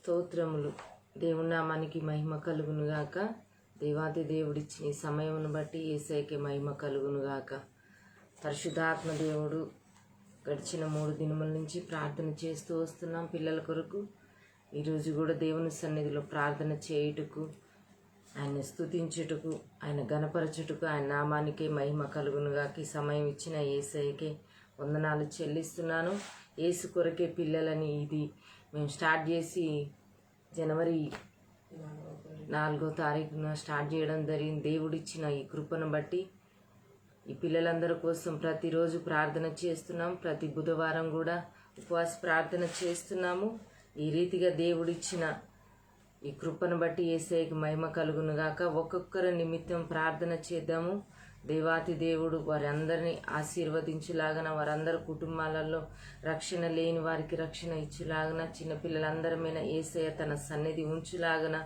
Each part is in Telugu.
స్తోత్రములు. దేవుని నామానికి మహిమ కలుగునుగాక. దేవాది దేవుడిచ్చిన ఈ సమయమును బట్టి యేసయ్యకి మహిమ కలుగునుగాక. పరిశుద్ధాత్మ దేవుడు గడిచిన 3 దినముల నుంచి ప్రార్థన చేస్తూ వస్తున్నాం పిల్లల కొరకు. ఈరోజు కూడా దేవుని సన్నిధిలో ప్రార్థన చేయుటకు, ఆయన స్తుతించుటకు, ఆయన గణపరచుటకు, ఆయన నామానికే మహిమ కలుగునుగాక. ఈ సమయం ఇచ్చిన యేసయ్యకే వందనాలు చెల్లిస్తున్నాను. యేసు కొరకే పిల్లలని ఇది మేము స్టార్ట్ చేసి జనవరి 4వ తారీఖున స్టార్ట్ చేయడం జరిగింది. దేవుడిచ్చిన ఈ కృపను బట్టి ఈ పిల్లలందరి కోసం ప్రతిరోజు ప్రార్థన చేస్తున్నాం. ప్రతి బుధవారం కూడా ఉపవాస ప్రార్థన చేస్తున్నాము. ఈ రీతిగా దేవుడిచ్చిన ఈ కృపను బట్టి యేసయ్యకి మహిమ కలుగునుగాక. ఒక్కొక్కరి నిమిత్తం ప్రార్థన చేద్దాము. దేవాతి దేవుడు వారందరినీ ఆశీర్వదించులాగన, వారందరి కుటుంబాలలో రక్షణ లేని వారికి రక్షణ ఇచ్చులాగన, చిన్నపిల్లలందరి మీద యేసయ్య తన సన్నిధి ఉంచులాగన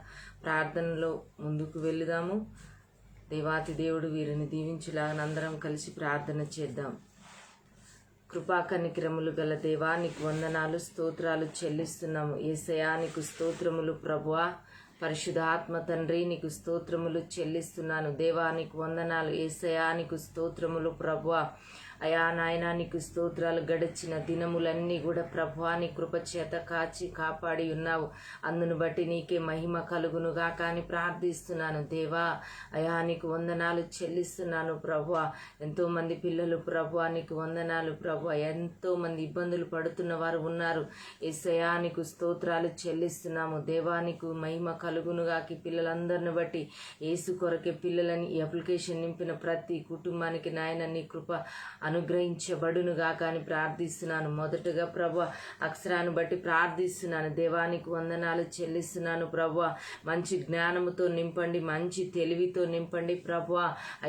ప్రార్థనలో ముందుకు వెళుదాము. దేవాతి దేవుడు వీరిని దీవించులాగన అందరం కలిసి ప్రార్థన చేద్దాం. కృపా కనికరములు గల దేవా, నీకు వందనాలు స్తోత్రాలు చెల్లిస్తున్నాము. యేసయ్యా నీకు స్తోత్రములు ప్రభువా. పరిశుద్ధాత్మ తండ్రి నీకు స్తోత్రములు చెల్లిస్తున్నాను. దేవా నీకు వందనాలు. యేసయ్యా నీకు స్తోత్రములు ప్రభువా. అయా నాయనా నీకు స్తోత్రాలు. గడిచిన దినములన్నీ కూడా ప్రభువా నీ కృపచేత కాచి కాపాడి ఉన్నావు. అందును బట్టి నీకే మహిమ కలుగునుగా కానీ ప్రార్థిస్తున్నాను దేవా. అయా నీకు వందనాలు చెల్లిస్తున్నాను ప్రభువా. ఎంతోమంది పిల్లలు ప్రభువా నీకు వందనాలు ప్రభువా. ఎంతోమంది ఇబ్బందులు పడుతున్న వారు ఉన్నారు. యేసయ్యా నీకు స్తోత్రాలు చెల్లిస్తున్నాము దేవా. నీకు మహిమ కలుగునుగాకి. పిల్లలందరిని బట్టి యేసు కొరకే పిల్లలని ఈ అప్లికేషన్ నింపిన ప్రతి కుటుంబానికి నాయన నీ కృప అనుగ్రహించబడునుగా కానీ ప్రార్థిస్తున్నాను. మొదటగా ప్రభు అక్షరాన్ని బట్టి ప్రార్థిస్తున్నాను. దేవానికి వందనాలు చెల్లిస్తున్నాను ప్రభు. మంచి జ్ఞానముతో నింపండి, మంచి తెలివితో నింపండి ప్రభు.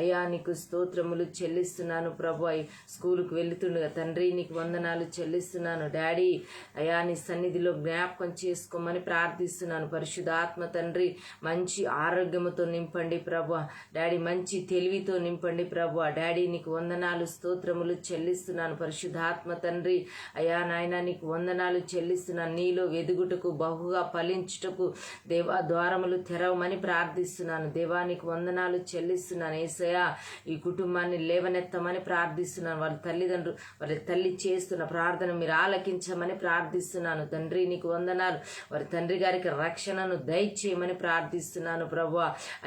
అయ్యా నీకు స్తోత్రములు చెల్లిస్తున్నాను ప్రభు. స్కూలుకు వెళుతుండగా తండ్రి నీకు వందనాలు చెల్లిస్తున్నాను డాడీ. అయ్యా నీ సన్నిధిలో జ్ఞాపకం చేసుకోమని ప్రార్థిస్తున్నాను. పరిశుద్ధాత్మ తండ్రి మంచి ఆరోగ్యముతో నింపండి ప్రభు. డాడీ మంచి తెలివితో నింపండి ప్రభు. డాడీ నీకు వందనాలు స్తోత్రములు చెల్లిస్తున్నాను. పరిశుద్ధాత్మ తండ్రి అయా నాయన నీకు వందనాలు చెల్లిస్తున్నాను. నీలో వెదుగుటకు బహుగా ఫలించుటకు దేవా ద్వారములు తెరవమని ప్రార్థిస్తున్నాను. దేవానికి వందనాలు చెల్లిస్తున్నాను. యేసయ్యా ఈ కుటుంబాన్ని లేవనెత్తమని ప్రార్థిస్తున్నాను. వారి తల్లిదండ్రులు వారి తల్లి చేస్తున్న ప్రార్థన మీరు ఆలకించమని ప్రార్థిస్తున్నాను తండ్రి. నీకు వందనాలు. వారి తండ్రి గారికి రక్షణను దయచేయమని ప్రార్థిస్తున్నాను ప్రభు.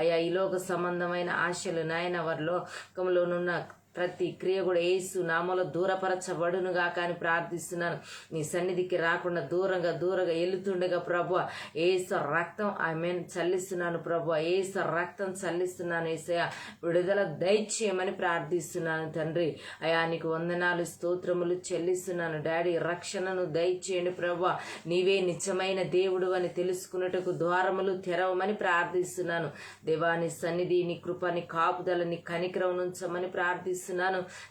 అయ్యా ఈ లోక సంబంధమైన ఆశలు నాయన వారి లోకంలోనున్న ప్రతి క్రియ కూడా యేసు నామలో దూరపరచబడునుగా కానీ ప్రార్థిస్తున్నాను. నీ సన్నిధికి రాకుండా దూరంగా వెళుతుండగా ప్రభు యేసు రక్తం ఆమెన్ చల్లిస్తున్నాను ప్రభు. యేసు రక్తం చల్లిస్తున్నాను. యేసయ్య విడుదల దయచేయమని ప్రార్థిస్తున్నాను తండ్రి. అయా నీకు వందనాలు స్తోత్రములు చెల్లిస్తున్నాను డాడీ. రక్షణను దయచేయండి ప్రభు. నీవే నిజమైన దేవుడు అని తెలుసుకున్నట్టుకు ద్వారములు తెరవమని ప్రార్థిస్తున్నాను. దేవాని సన్నిధి నీ కృపని కాపుదల నీ కనికరం నుంచమని ప్రార్థిస్తున్నాను.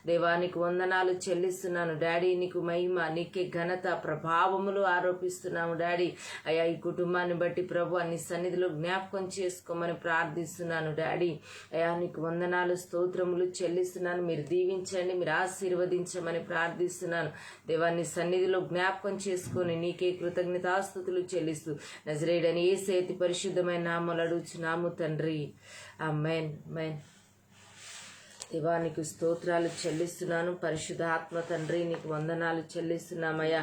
దేవానికి వందనాలు చెల్లిస్తున్నాను డాడీ. నీకు మహిమ నీకే ఘనత ప్రభావములు ఆరోపిస్తున్నాము డాడీ. అయ్యా ఈ కుటుంబాన్ని బట్టి ప్రభు నీ సన్నిధిలో జ్ఞాపకం చేసుకోమని ప్రార్థిస్తున్నాను డాడీ. అయ్యా నీకు వందనాలు స్తోత్రములు చెల్లిస్తున్నాను. మీరు దీవించండి, మీరు ఆశీర్వదించమని ప్రార్థిస్తున్నాను. దేవాన్ని సన్నిధిలో జ్ఞాపకం చేసుకొని నీకే కృతజ్ఞతాస్తుతులు చెల్లిస్తూ నజరేయుడని యేసు అతి పరిశుద్ధమైన నామములో అడుగుచున్నాము తండ్రి. ఆమేన్. ఆమేన్. దేవా నీకు స్తోత్రాలు చెల్లిస్తున్నాను. పరిశుద్ధాత్మ తండ్రి నీకు వందనాలు చెల్లిస్తున్నామయ్యా.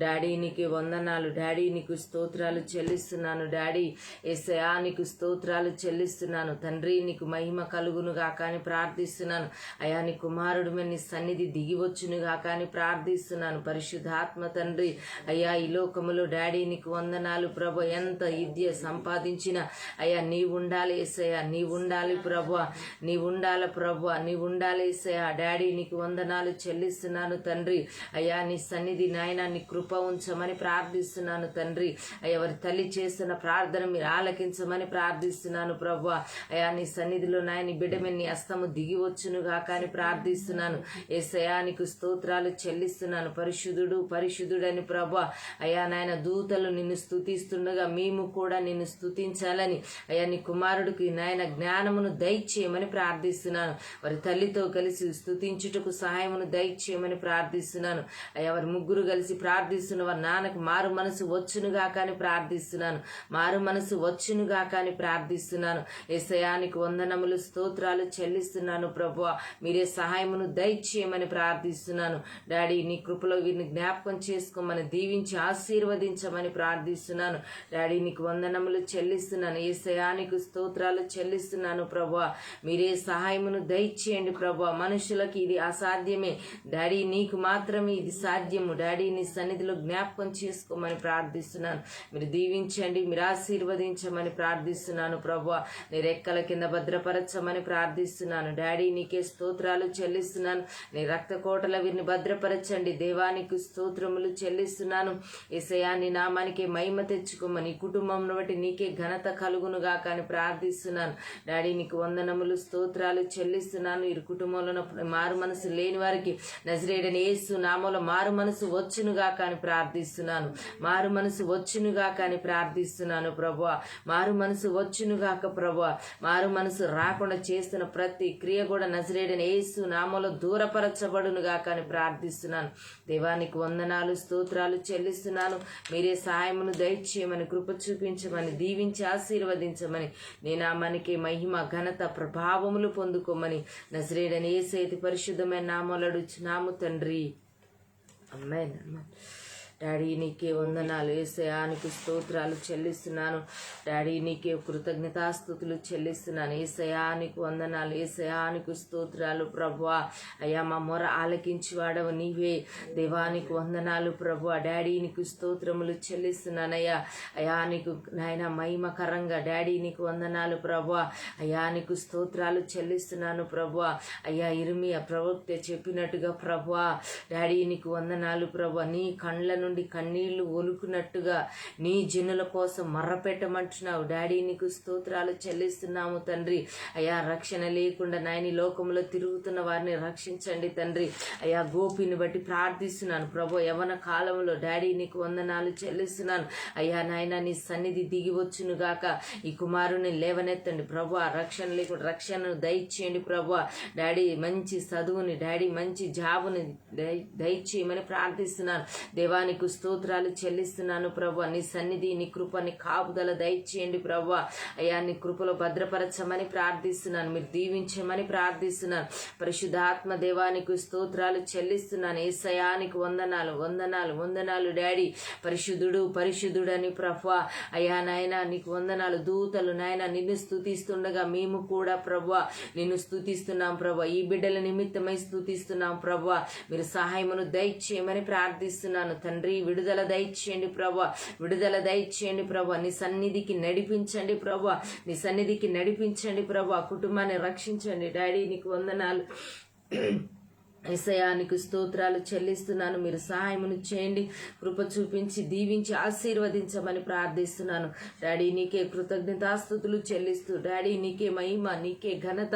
డాడీ నీకు వందనాలు డాడీ. నీకు స్తోత్రాలు చెల్లిస్తున్నాను డాడీ. యేసయ్యా నీకు స్తోత్రాలు చెల్లిస్తున్నాను తండ్రి. నీకు మహిమ కలుగునుగా కానీ ప్రార్థిస్తున్నాను. అయా నీ కుమారుడు మీద నీ సన్నిధి దిగివచ్చునుగా కానీ ప్రార్థిస్తున్నాను. పరిశుద్ధాత్మ తండ్రి అయ్యా ఈ లోకములో డాడీ నీకు వందనాలు ప్రభు. ఎంత విద్య సంపాదించిన అయ్యా నీ ఉండాలి యేసయ్యా. నీ ఉండాలి ప్రభు. నీ ఉండాలి ప్రభు. నీ ఉండాలి యేసయ్యా. డాడీ నీకు వందనాలు చెల్లిస్తున్నాను తండ్రి. అయ్యా నీ సన్నిధి నాయన నీ కృప ఉంచమని ప్రార్థిస్తున్నాను తండ్రి. అయ్యా వారి తల్లి చేస్తున్న ప్రార్థన మీరు ఆలకించమని ప్రార్థిస్తున్నాను ప్రభు. అయ్యా నీ సన్నిధిలో నాయన బిడ్డ మీద నీ హస్తము దిగివచ్చునుగా కానీ ప్రార్థిస్తున్నాను. యేసయ్యా నీకు స్తోత్రాలు చెల్లిస్తున్నాను. పరిశుద్ధుడని ప్రభు. అయ్యా నాయన దూతలు నిన్ను స్తుతిస్తుండగా మేము కూడా నిన్ను స్తుతించాలని అయ్యా నీ కుమారుడికి నాయన జ్ఞానమును దయచేయమని ప్రార్థిస్తున్నాను. వారి తల్లితో కలిసి స్తుతించుటకు సహాయమును దయచేయమని ప్రార్థిస్తున్నాను అయ్యా. వారి ముగ్గురు కలిసి ప్రార్థిస్తున్న వారి నాన్నకు మారు మనసు వచ్చునుగా కానీ ప్రార్థిస్తున్నాను, మారు మనసు వచ్చునుగా కానీ ప్రార్థిస్తున్నాను. యేసయ్యానికి వందనములు స్తోత్రాలు చెల్లిస్తున్నాను ప్రభువా. మీరే సహాయమును దయచేయమని ప్రార్థిస్తున్నాను డాడీ. నీ కృపలో వీరిని జ్ఞాపకం చేసుకోమని దీవించి ఆశీర్వదించమని ప్రార్థిస్తున్నాను డాడీ. నీకు వందనములు చెల్లిస్తున్నాను యేసయ్యానికి స్తోత్రాలు చెల్లిస్తున్నాను ప్రభువా. మీరే సహాయమును దయచేయండి ప్రభువా. మనుషులకి ఇది అసాధ్యమే డాడీ, నీకు మాత్రమే ఇది సాధ్యము డాడీ. నీ సన్నిధిలో జ్ఞాపకం చేసుకోమని ప్రార్థిస్తున్నాను. మీరు దీవించండి, మీరు ఆశీర్వదించమని ప్రార్థిస్తున్నాను ప్రభువా. నీ రెక్కల కింద భద్రపరచమని ప్రార్థిస్తున్నాను డాడీ. నీకే స్తోత్రాలు చెల్లిస్తున్నాను. నీ రక్త కోటల వీరిని భద్రపరచండి దేవానికి స్తోత్రములు చెల్లిస్తున్నాను. యేసయ్యా నీ నామానికి మహిమ తెచ్చుకోమని కుటుంబంను బట్టి నీకే ఘనత కలుగునుగా కానీ ప్రార్థిస్తున్నాను డాడీ. నీకు వందనములు స్తోత్రాలు చెల్లిస్తున్నాను. ఈ కుటుంబంలో మారు మనసు లేని వారికి నజరేయుడైన యేసు నామములో మారు మనసు వచ్చునుగా కానీ ప్రార్థిస్తున్నాను, మారు మనసు వచ్చునుగా కానీ ప్రార్థిస్తున్నాను ప్రభువా. మారు మనసు వచ్చునుగాక ప్రభువా. మారు మనసు రాకుండా చేస్తున్న ప్రతి క్రియ కూడా నజరేయుడైన యేసు నామములో దూరపరచబడునుగా కానీ ప్రార్థిస్తున్నాను. దేవానికి వందనాలు స్తోత్రాలు చెల్లిస్తున్నాను. మీరే సహాయమును దయచేయమని, కృప చూపించమని, దీవించి ఆశీర్వదించమని, నీ నామానికి మహిమ ఘనత ప్రభావములు పొందుకోమని నజరేయుడైన యేసు అతి పరిశుద్ధమైన నామములో అడుగుచున్నాము తండ్రి. ఆమేన్. డాడీ నీకే వందనాలు యేసయ్యానికి స్తోత్రాలు చెల్లిస్తున్నాను డాడీ. నీకే కృతజ్ఞతాస్తుతులు చెల్లిస్తున్నాను యేసయ్యానికి వందనాలు, యేసయ్యానికి స్తోత్రాలు ప్రభువా. అయ్యా మా మొర ఆలకించి వాడవు నీవే దేవానికి వందనాలు ప్రభువా. డాడీ నీకు స్తోత్రములు చెల్లిస్తున్నానయ్యా. అయ్యా నీకు నాయన మహిమకరంగా డాడీ నీకు వందనాలు ప్రభువా. అయ్యా నీకు స్తోత్రాలు చెల్లిస్తున్నాను ప్రభువా. అయ్యా ఇర్మియా ప్రవక్త చెప్పినట్టుగా ప్రభువా డాడీ నీకు వందనాలు ప్రభువా. నీ కండ్ల నుండి కన్నీళ్లు ఒలుకున్నట్టుగా నీ జనుల కోసం మర్రపెట్టమంటున్నావు డాడీ. నీకు స్తోత్రాలు చెల్లిస్తున్నాము తండ్రి. అయ్యా రక్షణ లేకుండా నాయని లోకంలో తిరుగుతున్న వారిని రక్షించండి తండ్రి. అయ్యా గోపిని బట్టి ప్రార్థిస్తున్నాను ప్రభు. యవన కాలంలో డాడీ నీకు వందనాలు చెల్లిస్తున్నాను అయ్యా. నాయన నీ సన్నిధి దిగి వచ్చును గాక. ఈ కుమారుని లేవనెత్తండి ప్రభు. రక్షణ లేకుండా రక్షణను దయచేయండి ప్రభు. డాడీ మంచి చదువుని డాడీ మంచి జాబుని దయచేయమని ప్రార్థిస్తున్నాను దేవానికి స్తోత్రాలు చెల్లిస్తున్నాను ప్రభు. నీ సన్నిధి నీ కృప నీ కాపుదల దయచేయండి ప్రభు. అయ్యా నీ కృపలో భద్రపరచమని ప్రార్థిస్తున్నాను, మీరు దీవించమని ప్రార్థిస్తున్నాను. పరిశుద్ధాత్మ దేవానికి స్తోత్రాలు చెల్లిస్తున్నాను యేసయ్యానికి వందనాలు వందనాలు వందనాలు డాడీ. పరిశుద్ధుడు పరిశుద్ధుడని ప్రభు. అయ్యా నాయన నీకు వందనాలు. దూతలు నాయన నిన్ను స్తుతిస్తుండగా మేము కూడా ప్రభు నిన్ను స్తుతిస్తున్నాం ప్రభు. ఈ బిడ్డల నిమిత్తమై స్తుతిస్తున్నాం ప్రభు. మీరు సహాయమును దయచేయమని ప్రార్థిస్తున్నాను తండ్రి. విడుదల దయచేయండి ప్రభు, విడుదల దయచేయండి ప్రభు. నీ సన్నిధికి నడిపించండి ప్రభు, నీ సన్నిధికి నడిపించండి ప్రభు. కుటుంబాన్ని రక్షించండి డాడీ. నీకు వందనాలు యేసయ్యానికి స్తోత్రాలు చెల్లిస్తున్నాను. మీరు సహాయమును చేయండి, కృప చూపించి దీవించి ఆశీర్వదించమని ప్రార్థిస్తున్నాను డాడీ. నీకే కృతజ్ఞతాస్తుతులు చెల్లిస్తూ డాడీ నీకే మహిమ నీకే ఘనత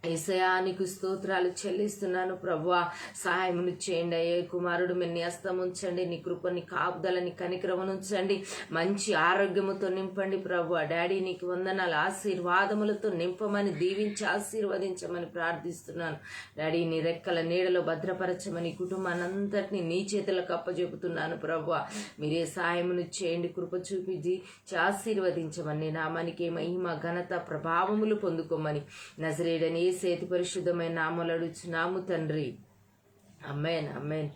యేసయ్యానికి స్తోత్రాలు చెల్లిస్తున్నాను ప్రభువా. సహాయమును చేయండి అయ్యే. కుమారుడు మీరు నీ హస్తం ఉంచండి, నీ కృపని కాపుదలని కనికరమునుంచండి, మంచి ఆరోగ్యముతో నింపండి ప్రభువా. డాడీ నీకు వందనాలు. ఆశీర్వాదములతో నింపమని దీవించి ఆశీర్వదించమని ప్రార్థిస్తున్నాను డాడీ. నీ రెక్కల నీడలో భద్రపరచమని కుటుంబాన్ని అంతటినీ నీ చేతులకు అప్పచెపుతున్నాను ప్రభువా. మీరే సహాయమును చేయండి, కృప చూపించి ఆశీర్వదించమని నామానికి మహిమ ఘనత ప్రభావములు పొందుకోమని నజరేయుడైన యేసు పరిశుద్ధమైన నామములో అడుగుచున్నాము తండ్రి. ఆమేన్ ఆమేన్.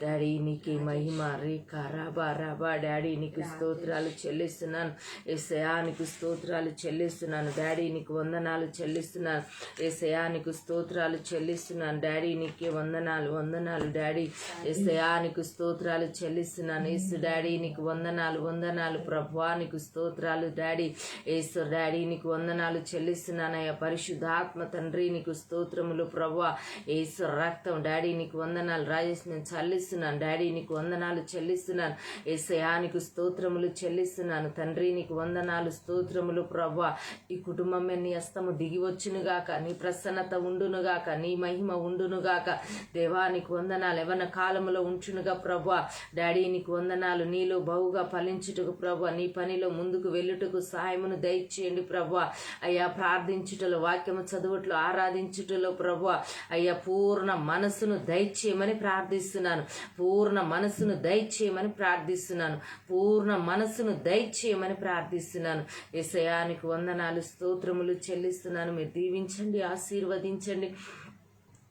డాడీ నీకు మహిమ రేఖ రాబా రాబా. డాడీ నీకు స్తోత్రాలు చెల్లిస్తున్నాను యేసయ్యా. నీకు స్తోత్రాలు చెల్లిస్తున్నాను డాడీ. నీకు వందనాలు చెల్లిస్తున్నాను యేసయ్యా. నీకు స్తోత్రాలు చెల్లిస్తున్నాను డాడీ. నీకే వందనాలు వందనాలు డాడీ. యేసయ్యా నీకు స్తోత్రాలు చెల్లిస్తున్నాను యేసు డాడీ. నీకు వందనాలు వందనాలు ప్రభువా. నీకు స్తోత్రాలు డాడీ. యేసు డాడీ నీకు వందనాలు చెల్లిస్తున్నానయ్యా. పరిశుద్ధాత్మ తండ్రి నీకు స్తోత్రములు ప్రభువా. యేసు రక్తం డాడీ నీకు వందనాలు. రాజేష్ నేను చల్లి చెల్లిస్తున్నాను. డాడీ నీకు వందనాలు చెల్లిస్తున్నాను. యేసయ్యా నీకు స్తోత్రములు చెల్లిస్తున్నాను. తండ్రి నీకు వందనాలు, స్తోత్రములు ప్రభువా. ఈ కుటుంబం నీ హస్తము దిగి వచ్చునుగాక, నీ ప్రసన్నత ఉండునుగాక, నీ మహిమ ఉండునుగాక. దేవా నీకు వందనాలు. యవ్వన కాలములో ఉంచునుగా ప్రభువా. డాడీ నీకు వందనాలు. నీలో బహుగా ఫలించుటకు ప్రభువా, నీ పనిలో ముందుకు వెళ్ళుటకు సహాయమును దయచేయండి ప్రభువా. అయ్యా ప్రార్థించుటలో, వాక్యము చదువుట్లో, ఆరాధించుటలో ప్రభువా అయ్యా పూర్ణ మనసును దయచేయమని ప్రార్థిస్తున్నాను. పూర్ణ మనసును దయచేయమని ప్రార్థిస్తున్నాను. పూర్ణ మనసును దయచేయమని ప్రార్థిస్తున్నాను. యేసయ్యా నీకు వందనాలు, స్తోత్రములు చెల్లిస్తున్నాను. మీరు దీవించండి, ఆశీర్వదించండి,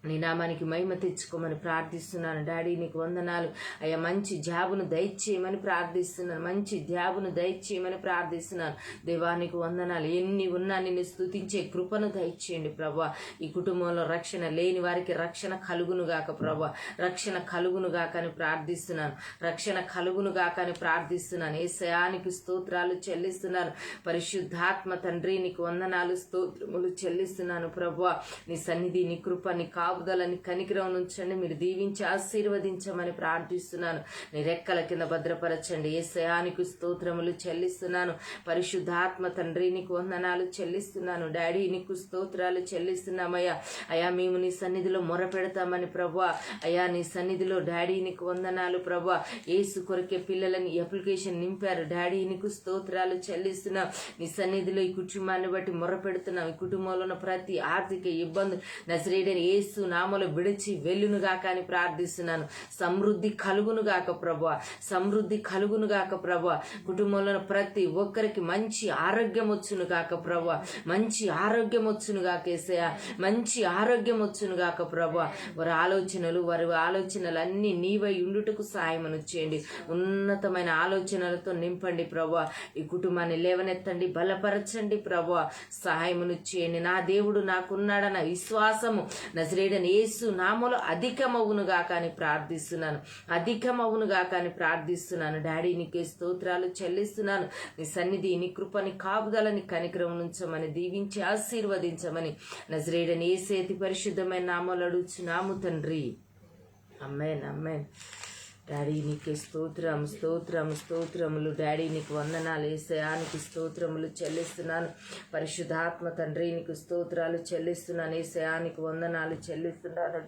నీ నామానికి మహిమ తెచ్చుకోమని ప్రార్థిస్తున్నాను. డాడీ నీకు వందనాలు. అయ్యా మంచి జాబును దయచేయమని ప్రార్థిస్తున్నాను. మంచి జాబును దయచేయమని ప్రార్థిస్తున్నాను. దేవానికి వందనాలు. ఎన్ని ఉన్నా నిన్ను స్తుతించే కృపను దయచేయండి ప్రభా. ఈ కుటుంబంలో రక్షణ లేని వారికి రక్షణ కలుగునుగాక ప్రభా. రక్షణ కలుగునుగాక అని ప్రార్థిస్తున్నాను. రక్షణ కలుగునుగాక అని ప్రార్థిస్తున్నాను. యేసయ్యానికి స్తోత్రాలు చెల్లిస్తున్నాను. పరిశుద్ధాత్మ తండ్రి నీకు వందనాలు, స్తోత్రములు చెల్లిస్తున్నాను ప్రభా. నీ సన్నిధి, నీ కృప, నీ కాపుదలని కనికరం నుంచండి. మీరు దీవించి ఆశీర్వదించమని ప్రార్థిస్తున్నాను. నీ రెక్కల కింద భద్రపరచండి. యేసయ్యానికి స్తోత్రములు చెల్లిస్తున్నాను. పరిశుద్ధాత్మ తండ్రి నీకు వందనాలు చెల్లిస్తున్నాను. డాడీ నీకు స్తోత్రాలు చెల్లిస్తున్నామయ్యా. అయ్యా మేము నీ సన్నిధిలో మొరపెడతామని ప్రభువా. అయ్యా నీ సన్నిధిలో డాడీ నీకు వందనాలు ప్రభువా. యేసు కొరకే పిల్లలని అప్లికేషన్ నింపారు. డాడీ నీకు స్తోత్రాలు చెల్లిస్తున్నాం. నీ సన్నిధిలో ఈ కుటుంబాన్ని బట్టి మొరపెడుతున్నాం. ఈ కుటుంబంలో ఉన్న ప్రతి ఆర్థిక ఇబ్బంది నజరేయుడైన యేసు నామములో విడిచి వెళ్ళునుగాక అని ప్రార్థిస్తున్నాను. సమృద్ధి కలుగునుగాక ప్రభువా. సమృద్ధి కలుగునుగాక ప్రభువా. కుటుంబంలో ప్రతి ఒక్కరికి మంచి ఆరోగ్యం వచ్చునుగాక ప్రభువా. మంచి ఆరోగ్యం వచ్చునుగాక యేసయ్యా. మంచి ఆరోగ్యం వచ్చునుగాక ప్రభువా. వారి ఆలోచనలు అన్నీ నీవై ఉండుటకు సహాయమును చేయండి. ఉన్నతమైన ఆలోచనలతో నింపండి ప్రభువా. ఈ కుటుంబాన్ని లేవనెత్తండి, బలపరచండి ప్రభువా. సహాయమును చేయండి. నా దేవుడు నాకున్నాడన్న విశ్వాసము నజరేయుడైన యేసు నామములో అధికమవునుగాక అని ప్రార్థిస్తున్నాను. అధికమవునుగాక అని ప్రార్థిస్తున్నాను. డాడీ నీకే స్తోత్రాలు చెల్లిస్తున్నాను. నీ సన్నిధి, నీ కృపని, కాపుదలని కనికరం నుంచమని దీవించి ఆశీర్వదించమని నజరేయుడైన యేసు అతి పరిశుద్ధమైన నామములో అడుగుచున్నాము తండ్రి. ఆమేన్, ఆమేన్. డాడీ నీకే స్తోత్రం, స్తోత్రం, స్తోత్రములు. డాడీ నీకు వందనాలు. యేసయ్యానికి స్తోత్రములు చెల్లిస్తున్నాను. పరిశుద్ధాత్మ తండ్రి నీకు స్తోత్రాలు చెల్లిస్తున్నాను. యేసయ్యానికి వందనాలు చెల్లిస్తున్నాను.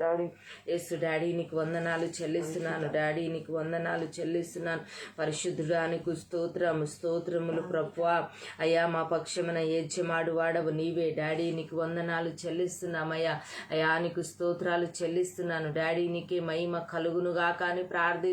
డాడీ నీకు వందనాలు చెల్లిస్తున్నాను. డాడీ నీకు వందనాలు చెల్లిస్తున్నాను. పరిశుద్ధుడానికి స్తోత్రం, స్తోత్రములు ప్రభువా. అయ్యా మా పక్షమున యజమాడు వాడవు నీవే. డాడీ నీకు వందనాలు చెల్లిస్తున్నామయ్యా. అయ్యా నీకు స్తోత్రాలు చెల్లిస్తున్నాను. డాడీ నీకే మహిమ కలుగునుగాక అని ప్రార్థిస్తున్నాను.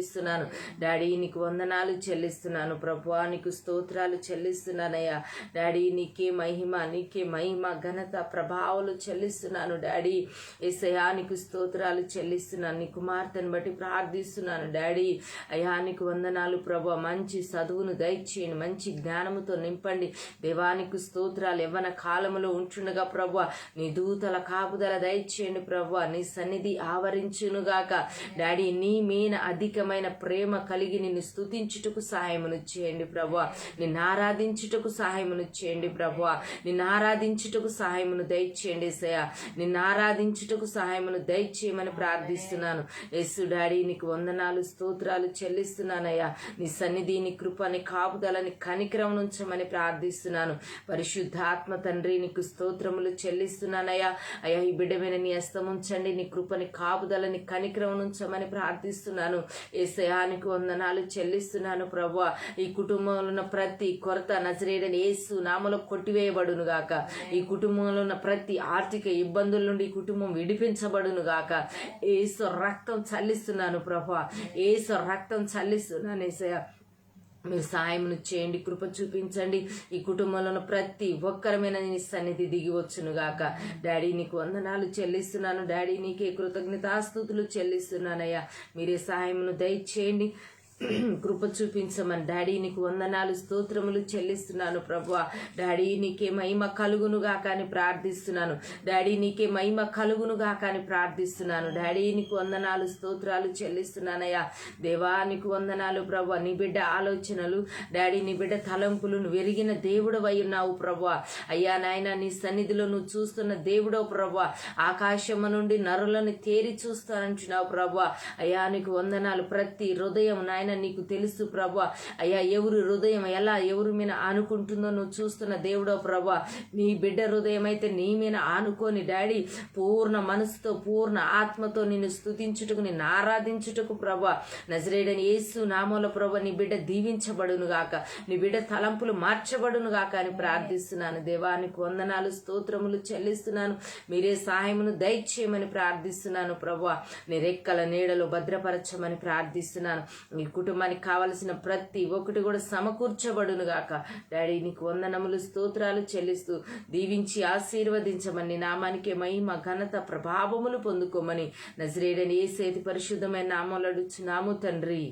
డాడీ నీకు వందనాలు చెల్లిస్తున్నాను. ప్రభువా నీకు స్తోత్రాలు చెల్లిస్తున్నానయ్యా. డాడీ నీకే మహిమ ఘనత ప్రభావాలు చెల్లిస్తున్నాను. డాడీ యేసయ్యా నీకు స్తోత్రాలు చెల్లిస్తున్నాను. నీ కుమార్తెను బట్టి ప్రార్థిస్తున్నాను. డాడీ అయ్యా నీకు వందనాలు ప్రభువా. మంచి చదువును దయచేయండి, మంచి జ్ఞానముతో నింపండి. దేవానికి స్తోత్రాలు. యవ్వన కాలములో ఉంటుండగా ప్రభువా నీ దూతల కాపుదల దయచేయండి ప్రభువా. నీ సన్నిధి ఆవరించునుగాక. డాడీ నీ మీన అధికమైన ప్రేమ కలిగి నిన్ను స్తుతించుటకు సహాయమును చేయండి ప్రభువా. నిన్ను ఆరాధించుటకు సహాయమును చేయండి ప్రభువా. నిన్ను ఆరాధించుటకు సహాయమును దయచేయండి యేసయ్యా. నిన్ను ఆరాధించుటకు సహాయమును దయచేయమని ప్రార్థిస్తున్నాను. యేసు డాడీ నీకు వందనాలు, స్తోత్రాలు చెల్లిస్తున్నానయ్యా. నీ సన్నిధి, నీ కృపని, కాపుదలని కనికరం నుంచమని ప్రార్థిస్తున్నాను. పరిశుద్ధాత్మ తండ్రి నీకు స్తోత్రములు చెల్లిస్తున్నానయ్యా. అయ్యా ఈ బిడ్డ మీద నీ హస్తముంచండి. నీ కృపని, కాపుదలని కనికరం నుంచమని ప్రార్థిస్తున్నాను. యేసయ్యానికి వందనాలు చెల్లిస్తున్నాను ప్రభువా. ఈ కుటుంబంలో ఉన్న ప్రతి కొరత నజరేయుడైన యేసు నామములో కొట్టివేయబడును గాక. ఈ కుటుంబంలో ఉన్న ప్రతి ఆర్థిక ఇబ్బందుల నుండి ఈ కుటుంబం విడిపించబడును గాక. యేసు రక్తం చల్లిస్తున్నాను ప్రభువా. యేసు రక్తం చల్లిస్తున్నాను యేసయ్యా. మీరు సహాయమును చేయండి, కృప చూపించండి. ఈ కుటుంబంలో ఉన్న ప్రతి ఒక్కరమైన నీ సన్నిధి దిగి వచ్చునుగాక. డాడీ నీకు వందనాలు చెల్లిస్తున్నాను. డాడీ నీకే కృతజ్ఞతాస్తుతులు చెల్లిస్తున్నానయ్యా. మీరే సహాయమును దయచేయండి. కృప చూపించమని డాడీ నీకు వందనాలు స్తోత్రములు చెల్లిస్తున్నాను ప్రభువా. డాడీ నీకే మహిమ కలుగునుగా కానీ ప్రార్థిస్తున్నాను. డాడీ నీకే మహిమ కలుగునుగా కానీ ప్రార్థిస్తున్నాను. డాడీ నీకు వందనాలు స్తోత్రాలు చెల్లిస్తున్నానయ్యా. దేవా నీకు వందనాలు ప్రభువా. నీ బిడ్డ ఆలోచనలు డాడీ నీ బిడ్డ తలంపులు వెరిగిన దేవుడవై ఉన్నావు ప్రభువా. అయ్యా నాయన నీ సన్నిధిలో నువ్వు చూస్తున్న దేవుడవు ప్రభువా. ఆకాశము నుండి నరులను తేరి చూస్తానంటున్నావు ప్రభువా. అయ్యా నీకు వందనాలు. ప్రతి హృదయం నాయన నీకు తెలుసు ప్రభువా. అయ్యా ఎవరి హృదయం ఎలా ఎవరి మీద ఆనుకుంటుందో నువ్వు చూస్తున్న దేవుడో ప్రభువా. నీ బిడ్డ హృదయం అయితే నీ మీద ఆనుకొని డాడీ పూర్ణ మనసుతో పూర్ణ ఆత్మతో నిన్ను స్తుతించుటకు నిన్ను ఆరాధించుటకు ప్రభువా నజరేయుడైన యేసు నామములో ప్రభువా నీ బిడ్డ దీవించబడును గాక, నీ బిడ్డ తలంపులు మార్చబడును గాక అని ప్రార్థిస్తున్నాను. దేవానికి వందనాలు స్తోత్రములు చెల్లిస్తున్నాను. మీరే సహాయమును దయచేయమని ప్రార్థిస్తున్నాను ప్రభువా. నీ రెక్కల నీడలో భద్రపరచమని ప్రార్థిస్తున్నాను. నీ కుటుంబానికి కావలసిన ప్రతి ఒక్కటి కూడా సమకూర్చబడును గాక. డాడీ నీకు వందనములు స్తోత్రాలు చెల్లిస్తూ దీవించి ఆశీర్వదించమని నీ నామానికి మహిమ ఘనత ప్రభావములు పొందుకోమని నజరేయుడైన యేసు పరిశుద్ధమైన నామములో అడుగుచున్నాము తండ్రి.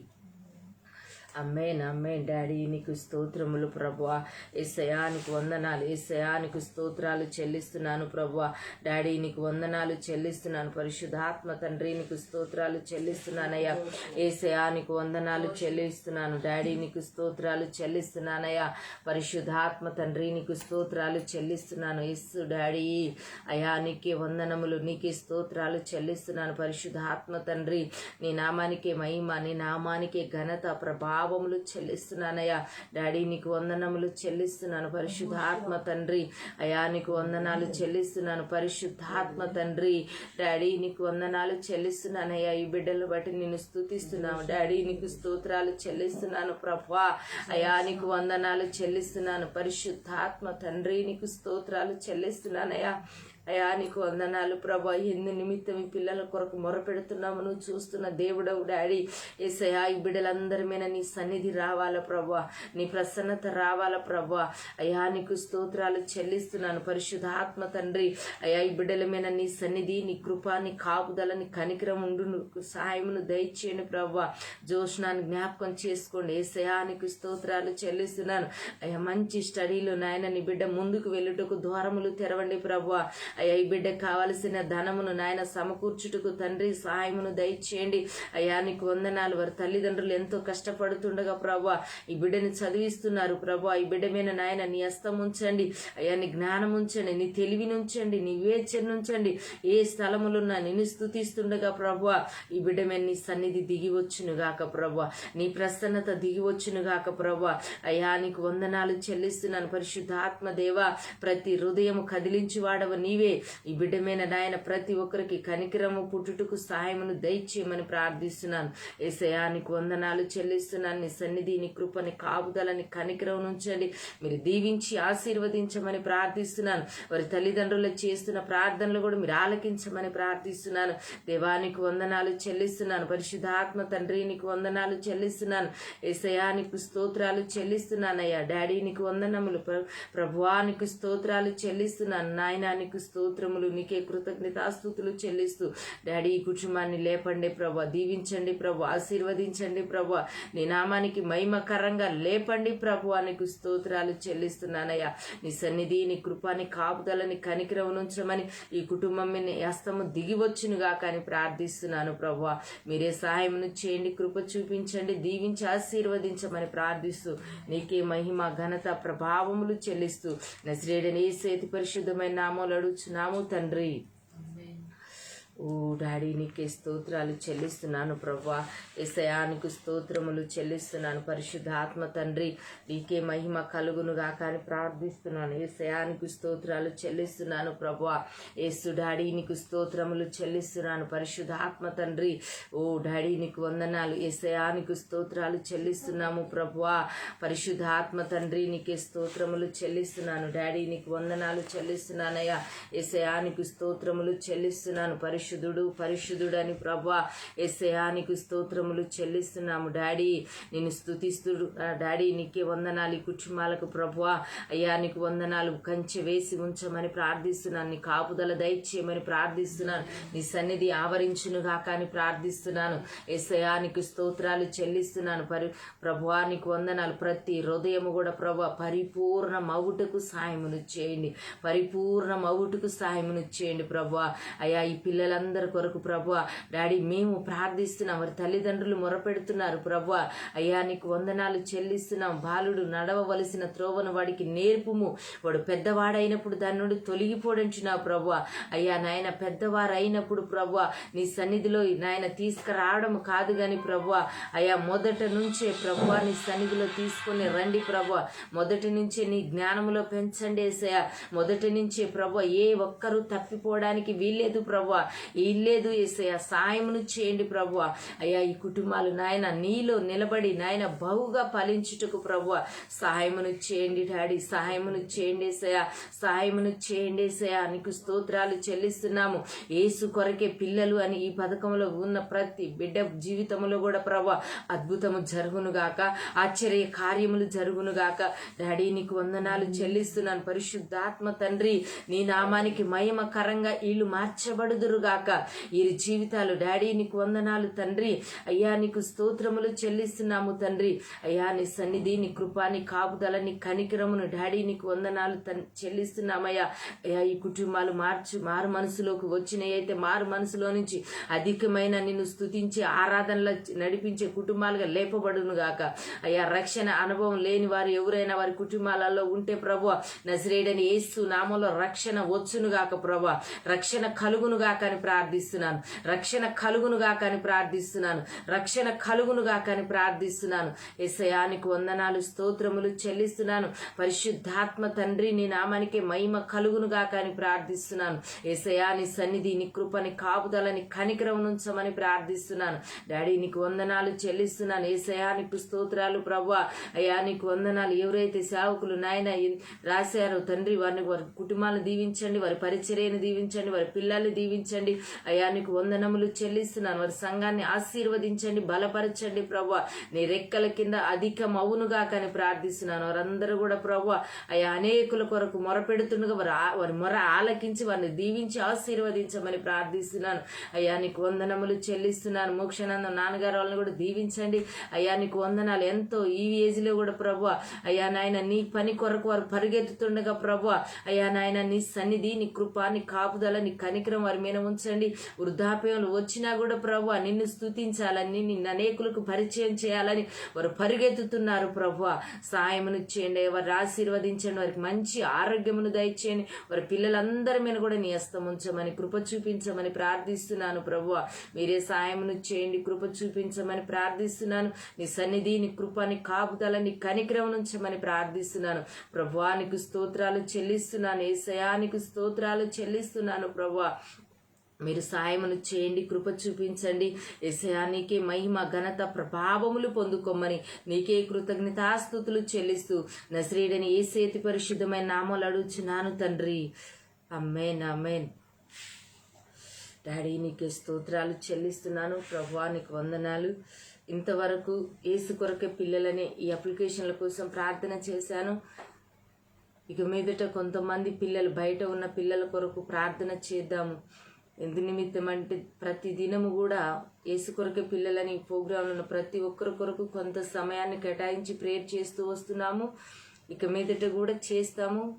అమ్మేన్ అమ్మేన్. డాడీ నీకు స్తోత్రములు ప్రభువా. యేసయ్యా నీకు వందనాలు. యేసయ్యా నీకు స్తోత్రాలు చెల్లిస్తున్నాను ప్రభువా. డాడీ నీకు వందనాలు చెల్లిస్తున్నాను. పరిశుద్ధాత్మ తండ్రి నీకు స్తోత్రాలు చెల్లిస్తున్నానయ్యా. యేసయ్యా నీకు వందనాలు చెల్లిస్తున్నాను. డాడీ నీకు స్తోత్రాలు చెల్లిస్తున్నానయ్యా. పరిశుద్ధాత్మ తండ్రి నీకు స్తోత్రాలు చెల్లిస్తున్నాను. యేసు డాడీ అయ్యా నీకే వందనములు, నీకే స్తోత్రాలు చెల్లిస్తున్నాను. పరిశుద్ధాత్మ తండ్రి నీ నామానికే మహిమ, నీ నామానికే ఘనత ప్రభావములు చెల్లిస్తున్నానయ్యా. డాడీ నీకు వందనములు చెల్లిస్తున్నాను. పరిశుద్ధాత్మ తండ్రి అయ్యా నీకు వందనాలు చెల్లిస్తున్నాను. పరిశుద్ధాత్మ తండ్రి డాడీ నీకు వందనాలు చెల్లిస్తున్నానయ్యా. ఈ బిడ్డలు బట్టి నిన్ను స్తుతిస్తున్నాను. డాడీ నీకు స్తోత్రాలు చెల్లిస్తున్నాను ప్రభువా. అయ్యా నీకు వందనాలు చెల్లిస్తున్నాను. పరిశుద్ధాత్మ తండ్రి నీకు స్తోత్రాలు చెల్లిస్తున్నానయ్యా. అయ్యా నీకు వందనాలు ప్రభా. ఎందు నిమిత్తం ఈ పిల్లల కొరకు మొరపెడుతున్నాము నువ్వు చూస్తున్న దేవుడవు డాడీ. యేసయ్యా ఈ బిడ్డలందరి మీద నీ సన్నిధి రావాల ప్రభా, నీ ప్రసన్నత రావాల ప్రభా. అయ్యా నీకు స్తోత్రాలు చెల్లిస్తున్నాను. పరిశుద్ధాత్మ తండ్రి అయ్యా ఈ బిడ్డల మీద నీ సన్నిధి, నీ కృప, నీ కాపుదల, నీ కనికరం ఉండు, సహాయమును దయచేయండి ప్రభా. జోష్నాన్ని జ్ఞాపకం చేసుకోండి. యేసయ్యా నీకు స్తోత్రాలు చెల్లిస్తున్నాను. అయ్యా మంచి స్టడీలో నాయన నీ బిడ్డ ముందుకు వెళ్ళుటకు ద్వారములు తెరవండి ప్రభా. అయ్యా ఈ బిడ్డకు కావలసిన ధనమును నాయన సమకూర్చుటకు తండ్రి సహాయమును దయచేయండి. అయ్యా నీకు వందనాలు. వారి తల్లిదండ్రులు ఎంతో కష్టపడుతుండగా ప్రభా ఈ బిడ్డని చదివిస్తున్నారు ప్రభా. ఈ బిడ్డ మీద నాయన నీ హస్తం ఉంచండి. అయ్యా నీ జ్ఞానం ఉంచండి, నీ తెలివిని ఉంచండి, నీ వివేచన ఉంచండి. ఏ స్థలములున్నా నిన్ను స్తుతిస్తుండగా ప్రభా ఈ బిడ్డ మీద నీ సన్నిధి దిగి వచ్చును గాక ప్రభా. నీ ప్రసన్నత దిగి వచ్చును గాక ప్రభా. అయ్యా నీకు వందనాలు చెల్లిస్తున్నాను. పరిశుద్ధాత్మ దేవా ప్రతి హృదయము కదిలించి వాడవ నీవే. ఈ బిడ్డ మీద నాయన ప్రతి ఒక్కరికి కనికరము పుట్టుటకు సహాయమును దయచేయమని ప్రార్థిస్తున్నాను. యేసయ్యా నీకు వందనాలు చెల్లిస్తున్నాను. నీ సన్నిధి, నీ కృప, నీ కాపుదల, నీ కనికరం ఉంచండి. మీరు దీవించి ఆశీర్వదించమని ప్రార్థిస్తున్నాను. వారి తల్లిదండ్రులు చేస్తున్న ప్రార్థనలు కూడా మీరు ఆలకించమని ప్రార్థిస్తున్నాను. దేవానికి వందనాలు చెల్లిస్తున్నాను. పరిశుద్ధాత్మ తండ్రి నీకు వందనాలు చెల్లిస్తున్నాను. యేసయ్యా నీకు స్తోత్రాలు చెల్లిస్తున్నానయ్యా. డాడీ నీకు వందనములు ప్రభువా. నీకు స్తోత్రాలు చెల్లిస్తున్నాను. నాయనా నీకు స్తోత్రములు, నీకే కృతజ్ఞతాస్తుతులు చెల్లిస్తూ డాడీ ఈ కుటుంబాన్ని లేపండి ప్రభా. దీవించండి ప్రభా. ఆశీర్వదించండి ప్రభా. నీ నామానికి మహిమకరంగా లేపండి ప్రభా. నీకు స్తోత్రాలు చెల్లిస్తున్నానయ్యా. నీ సన్నిధి, నీ కృపాని కాపుదలని కనికరం ఉంచమని ఈ కుటుంబం మీద హస్తము దిగి వచ్చునుగా కానీ ప్రార్థిస్తున్నాను ప్రభా. మీరే సహాయమును చేయండి, కృప చూపించండి, దీవించి ఆశీర్వదించమని ప్రార్థిస్తూ నీకే మహిమ ఘనత ప్రభావములు చెల్లిస్తూ నజరేయుడైన యేసు పరిశుద్ధమైన నామములో అడుగుచున్నాము తండ్రి. ఓ డాడీ నీకే స్తోత్రాలు చెల్లిస్తున్నాను ప్రభా. యేసయ్యా నీకు స్తోత్రములు చెల్లిస్తున్నాను. పరిశుద్ధాత్మ తండ్రి నీకే మహిమ కలుగునుగా కానీ ప్రార్థిస్తున్నాను. యేసయ్యా నీకు స్తోత్రాలు చెల్లిస్తున్నాను ప్రభా. యేసు డాడీ నీకు స్తోత్రములు చెల్లిస్తున్నాను. పరిశుద్ధాత్మ తండ్రి ఓ డాడీ నీకు వందనాలు. యేసయ్యా నీకు స్తోత్రాలు చెల్లిస్తున్నాము ప్రభా. పరిశుద్ధాత్మ తండ్రి నీకే స్తోత్రములు చెల్లిస్తున్నాను. డాడీ నీకు వందనాలు చెల్లిస్తున్నానయ్యా. యేసయ్యా నీకు స్తోత్రములు చెల్లిస్తున్నాను. పరిశుద్ధుడు పరిశుద్ధుడు అని ప్రభువా యేసయ్యా నీకు స్తోత్రములు చెల్లిస్తున్నాము. డాడీ నేను స్తుతిస్తుడు డాడీ నీకే వందనాలు. ఈ కుటుంబాలకు ప్రభువా అయ్యా నీకు వందనాలు. కంచె వేసి ఉంచమని ప్రార్థిస్తున్నాను. నీ కాపుదల దయచేయమని ప్రార్థిస్తున్నాను. నీ సన్నిధి ఆవరించునుగా కానీ ప్రార్థిస్తున్నాను. యేసయ్యా నీకు స్తోత్రాలు చెల్లిస్తున్నాను. ప్రభువా నీకు వందనాలు. ప్రతి హృదయము కూడా ప్రభువా పరిపూర్ణ మవుటకు సహాయమును చేయండి. పరిపూర్ణ మవుటకు సహాయమును చేయండి ప్రభువా. అయ్యా ఈ పిల్లలందరి కొరకు ప్రభువా డాడీ మేము ప్రార్థిస్తున్నాం. వారి తల్లిదండ్రులు మొరపెడుతున్నారు ప్రభువా. అయ్యా నీకు వందనాలు చెల్లిస్తున్నాం. బాలుడు నడవవలసిన త్రోవను వాడికి నేర్పుము. వాడు పెద్దవాడైనప్పుడు దాని నుండి తొలగిపోడంచున్నావు ప్రభువా. అయ్యా నాయన పెద్దవారు అయినప్పుడు ప్రభువా నీ సన్నిధిలో నాయన తీసుకురావడం కాదు గాని ప్రభువా అయ్యా మొదట నుంచే ప్రభువా నీ సన్నిధిలో తీసుకుని రండి ప్రభువా. మొదటి నుంచే నీ జ్ఞానములో పెంచండి యేసయ్యా. మొదటి నుంచే ప్రభువా ఏ ఒక్కరూ తప్పిపోవడానికి వీల్లేదు ప్రభువా. వీల్లేదు యేసయ్యా. సాయమును చేయండి ప్రభువా. అయ్యా ఈ కుటుంబాలు నాయన నీలో నిలబడి నాయన బహుగా ఫలించుటకు ప్రభువా సహాయమును చేయండి డాడీ. సహాయమును చేయండి యేసయ్యా. సహాయమును చేయండి యేసయ్యా. నీకు స్తోత్రాలు చెల్లిస్తున్నాము. యేసు కొరకే పిల్లలు అని ఈ పథకంలో ఉన్న ప్రతి బిడ్డ జీవితంలో కూడా ప్రభువా అద్భుతము జరుగునుగాక. ఆశ్చర్య కార్యములు జరుగునుగాక. డాడీ నీకు వందనాలు చెల్లిస్తున్నాను. పరిశుద్ధాత్మ తండ్రి నీ నామానికి మహిమకరంగా వీళ్ళు మార్చబడుదురుగాక వీరి జీవితాలు. డాడీ నీకు వందనాలు తండ్రి. అయ్యా నీకు స్తోత్రములు చెల్లిస్తున్నాము తండ్రి. అయ్యా నీ సన్నిధి నీ కృపా నీ కాపుదల నీ కనికరమును డాడీ నీకు వందనాలు చెల్లిస్తున్నామయ్యా. అయ్యా ఈ కుటుంబాలు మారు మనసులోకి వచ్చినాయి అయితే మారు మనసులో నుంచి అధికమైన నిన్ను స్తుతించి ఆరాధనలో నడిపించే కుటుంబాలుగా లేపబడును గాక. అయ్యా రక్షణ అనుభవం లేని వారు ఎవరైనా వారి కుటుంబాలలో ఉంటే ప్రభువా నజరేయుడైన యేసు నామములో రక్షణ వచ్చును గాక ప్రభువా. రక్షణ కలుగును గాక అని ప్రార్థిస్తున్నాను. రక్షణ కలుగును గాక అని ప్రార్థిస్తున్నాను. రక్షణ కలుగును గాక అని ప్రార్థిస్తున్నాను. యేసయ్యా నీకు వందనాలు స్తోత్రములు చెల్లిస్తున్నాను. పరిశుద్ధాత్మ తండ్రి నీ నామానికి మహిమ కలుగును గాక అని ప్రార్థిస్తున్నాను. యేసయ్యా నీ సన్నిధి నీ కృపని కాపుదలని కనికరం నుంచమని ప్రార్థిస్తున్నాను. డాడీ నీకు వందనాలు చెల్లిస్తున్నాను. యేసయ్యా నీకు స్తోత్రాలు ప్రభువా. అయ్యా నీకు వందనాలు. ఎవరైతే సేవకులు నాయన రాశారో తండ్రి వారి కుటుంబాలను దీవించండి. వారి పరిచర్యను దీవించండి. వారి పిల్లల్ని దీవించండి. అయ్యా నీకు వందనములు చెల్లిస్తున్నాను. వారి సంఘాన్ని ఆశీర్వదించండి. బలపరచండి ప్రభువా. నీ రెక్కల కింద అధికం అవునుగా కానీ ప్రార్థిస్తున్నాను. వారందరూ కూడా ప్రభువా అయ్యా అనేకుల కొరకు మొరపెడుతుండగా వారి మొర ఆలకించి వారిని దీవించి ఆశీర్వదించమని ప్రార్థిస్తున్నాను. అయ్యా నీకు వందనములు చెల్లిస్తున్నాను. మోక్షానందం నాన్నగారు వాళ్ళని కూడా దీవించండి. అయ్యా నీకు వందనాలు. ఎంతో ఈ ఏజ్ లో కూడా ప్రభువా అయ్యా నాయన నీ పని కొరకు వారు పరిగెత్తుతుండగా ప్రభువా అయ్యా నాయన నీ సన్నిధి నీ కృప నీ కాపుదల నీ కనికరం వారి మీద ఉంచండి. వృద్ధాప్యంలో వచ్చినా కూడా ప్రభువా నిన్ను స్తుతించాలని నిన్ను అనేకులకు పరిచయం చేయాలని వారు పరిగెత్తుతున్నారు ప్రభువా. సాయమును చేయండి. వారిని ఆశీర్వదించండి. వారికి మంచి ఆరోగ్యమును దయచేయండి. వారి పిల్లలందరి మీద కూడా నీ హస్తం ఉంచమని కృప చూపించమని ప్రార్థిస్తున్నాను ప్రభువా. మీరే సాయమును చేయండి. కృప చూపించమని ప్రార్థిస్తున్నాను. నీ సన్నిధి నీ కృప నీ కాపుదల నీ కనికరం ఉంచమని ప్రార్థిస్తున్నాను ప్రభువా. నీకు స్తోత్రాలు చెల్లిస్తున్నాను. యేసయ్యా నీకు స్తోత్రాలు చెల్లిస్తున్నాను ప్రభువా. మీరు సాయమును చేయండి. కృప చూపించండి. యేసయ్యా నీకే మహిమ ఘనత ప్రభావములు పొందుకోమని నీకే కృతజ్ఞతాస్తుతులు చెల్లిస్తూ నజరేయుడైన యేసు పరిశుద్ధమైన నామములో అడుగుచున్నాను తండ్రి. ఆమేన్ ఆమేన్. డాడీ నీకే స్తోత్రాలు చెల్లిస్తున్నాను ప్రభువా. నీకు వందనాలు. ఇంతవరకు యేసు కొరకే పిల్లలని ఈ అప్లికేషన్ల కోసం ప్రార్థన చేశాను. ఇక మీదట కొంతమంది పిల్లలు బయట ఉన్న పిల్లల కొరకు ప్రార్థన చేద్దాము. ఎందు నిమిత్తం అంటే ప్రతి దినము కూడా యేసు కొరకే పిల్లలని ప్రోగ్రాంలో ప్రతి ఒక్కరి కొరకు కొంత సమయాన్ని కేటాయించి ప్రేయర్ చేస్తూ వస్తున్నాము. ఇక మీదట కూడా చేస్తాము.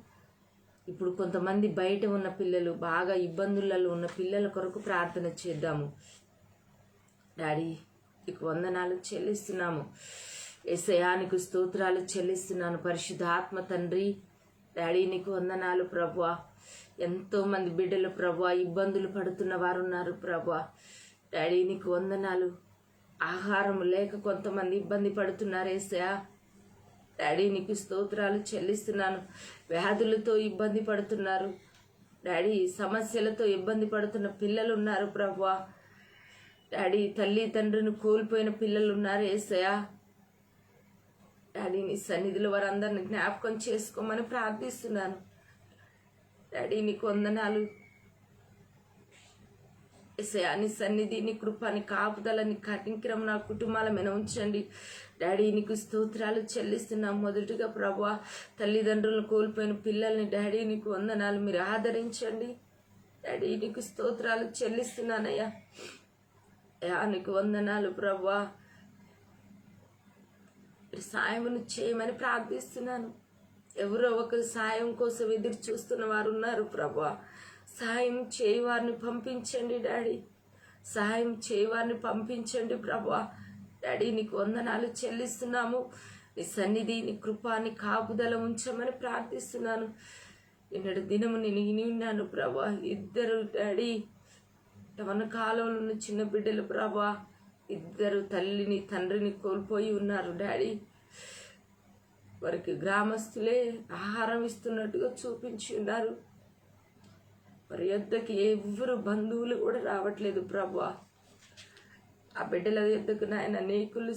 ఇప్పుడు కొంతమంది బయట ఉన్న పిల్లలు బాగా ఇబ్బందులలో ఉన్న పిల్లల కొరకు ప్రార్థన చేద్దాము. డాడీ నీకు వందనాలు చెల్లిస్తున్నాము. యేసయ్యా నీకు స్తోత్రాలు చెల్లిస్తున్నాను. పరిశుద్ధాత్మ తండ్రి డాడీ నీకు వందనాలు ప్రభువా. ఎంతో మంది బిడ్డలు ప్రభువా ఇబ్బందులు పడుతున్న వారు ఉన్నారు ప్రభువా. డాడీ నీకు వందనాలు. ఆహారం లేక కొంతమంది ఇబ్బంది పడుతున్నారు యేసయ్యా. డాడీ నీకు స్తోత్రాలు చెల్లిస్తున్నాను. వ్యాధులతో ఇబ్బంది పడుతున్నారు డాడీ. సమస్యలతో ఇబ్బంది పడుతున్న పిల్లలు ఉన్నారు ప్రభువా. డాడీ తల్లి తండ్రిని కోల్పోయిన పిల్లలు ఉన్నారు యేసయ్యా. డాడీ నీ సన్నిధిలో వారందరిని జ్ఞాపకం చేసుకోమని ప్రార్థిస్తున్నాను. డాడీ నీకు వందనాలు. యేసయ్యా నీ సన్నిధి, నీ కృప, నీ కాపుదల, నీ కనికరం నా కుటుంబాల మీద ఉంచండి డాడీ. నీకు స్తోత్రాలు చెల్లిస్తున్నాం. మొదటిగా ప్రభువా తల్లిదండ్రులను కోల్పోయిన పిల్లల్ని డాడీ నీకు వందనాలు, మీరు ఆదరించండి డాడీ. నీకు స్తోత్రాలు చెల్లిస్తున్నానయ్యా. అయ్యా నీకు వందనాలు ప్రభువా. సాయమును చేయమని ప్రార్థిస్తున్నాను. ఎవరో ఒకరు సాయం కోసం ఎదురు చూస్తున్న వారు ఉన్నారు ప్రభువా. సహాయం చేయవారిని పంపించండి డాడీ. సహాయం చేయవారిని పంపించండి ప్రభువా. డాడీ నీకు వందనాలు చెల్లిస్తున్నాము. నీ సన్నిధి, నీ కృప, నీ కాపుదల ఉంచమని ప్రార్థిస్తున్నాను. నిన్నటి దినము నేను విన్నాను ప్రభా. ఇద్దరు డాడీ యవన కాలంలో ఉన్న చిన్న బిడ్డలు ప్రభా, ఇద్దరు తల్లిని తండ్రిని కోల్పోయి ఉన్నారు డాడీ. వారికి గ్రామస్తులే ఆహారం ఇస్తున్నట్టుగా చూపించి ఉన్నారు. వారి యొద్దకి ఎవరు బంధువులు కూడా రావట్లేదు ప్రభా. ఆ బిడ్డల యొద్దకు నాయన నీకులు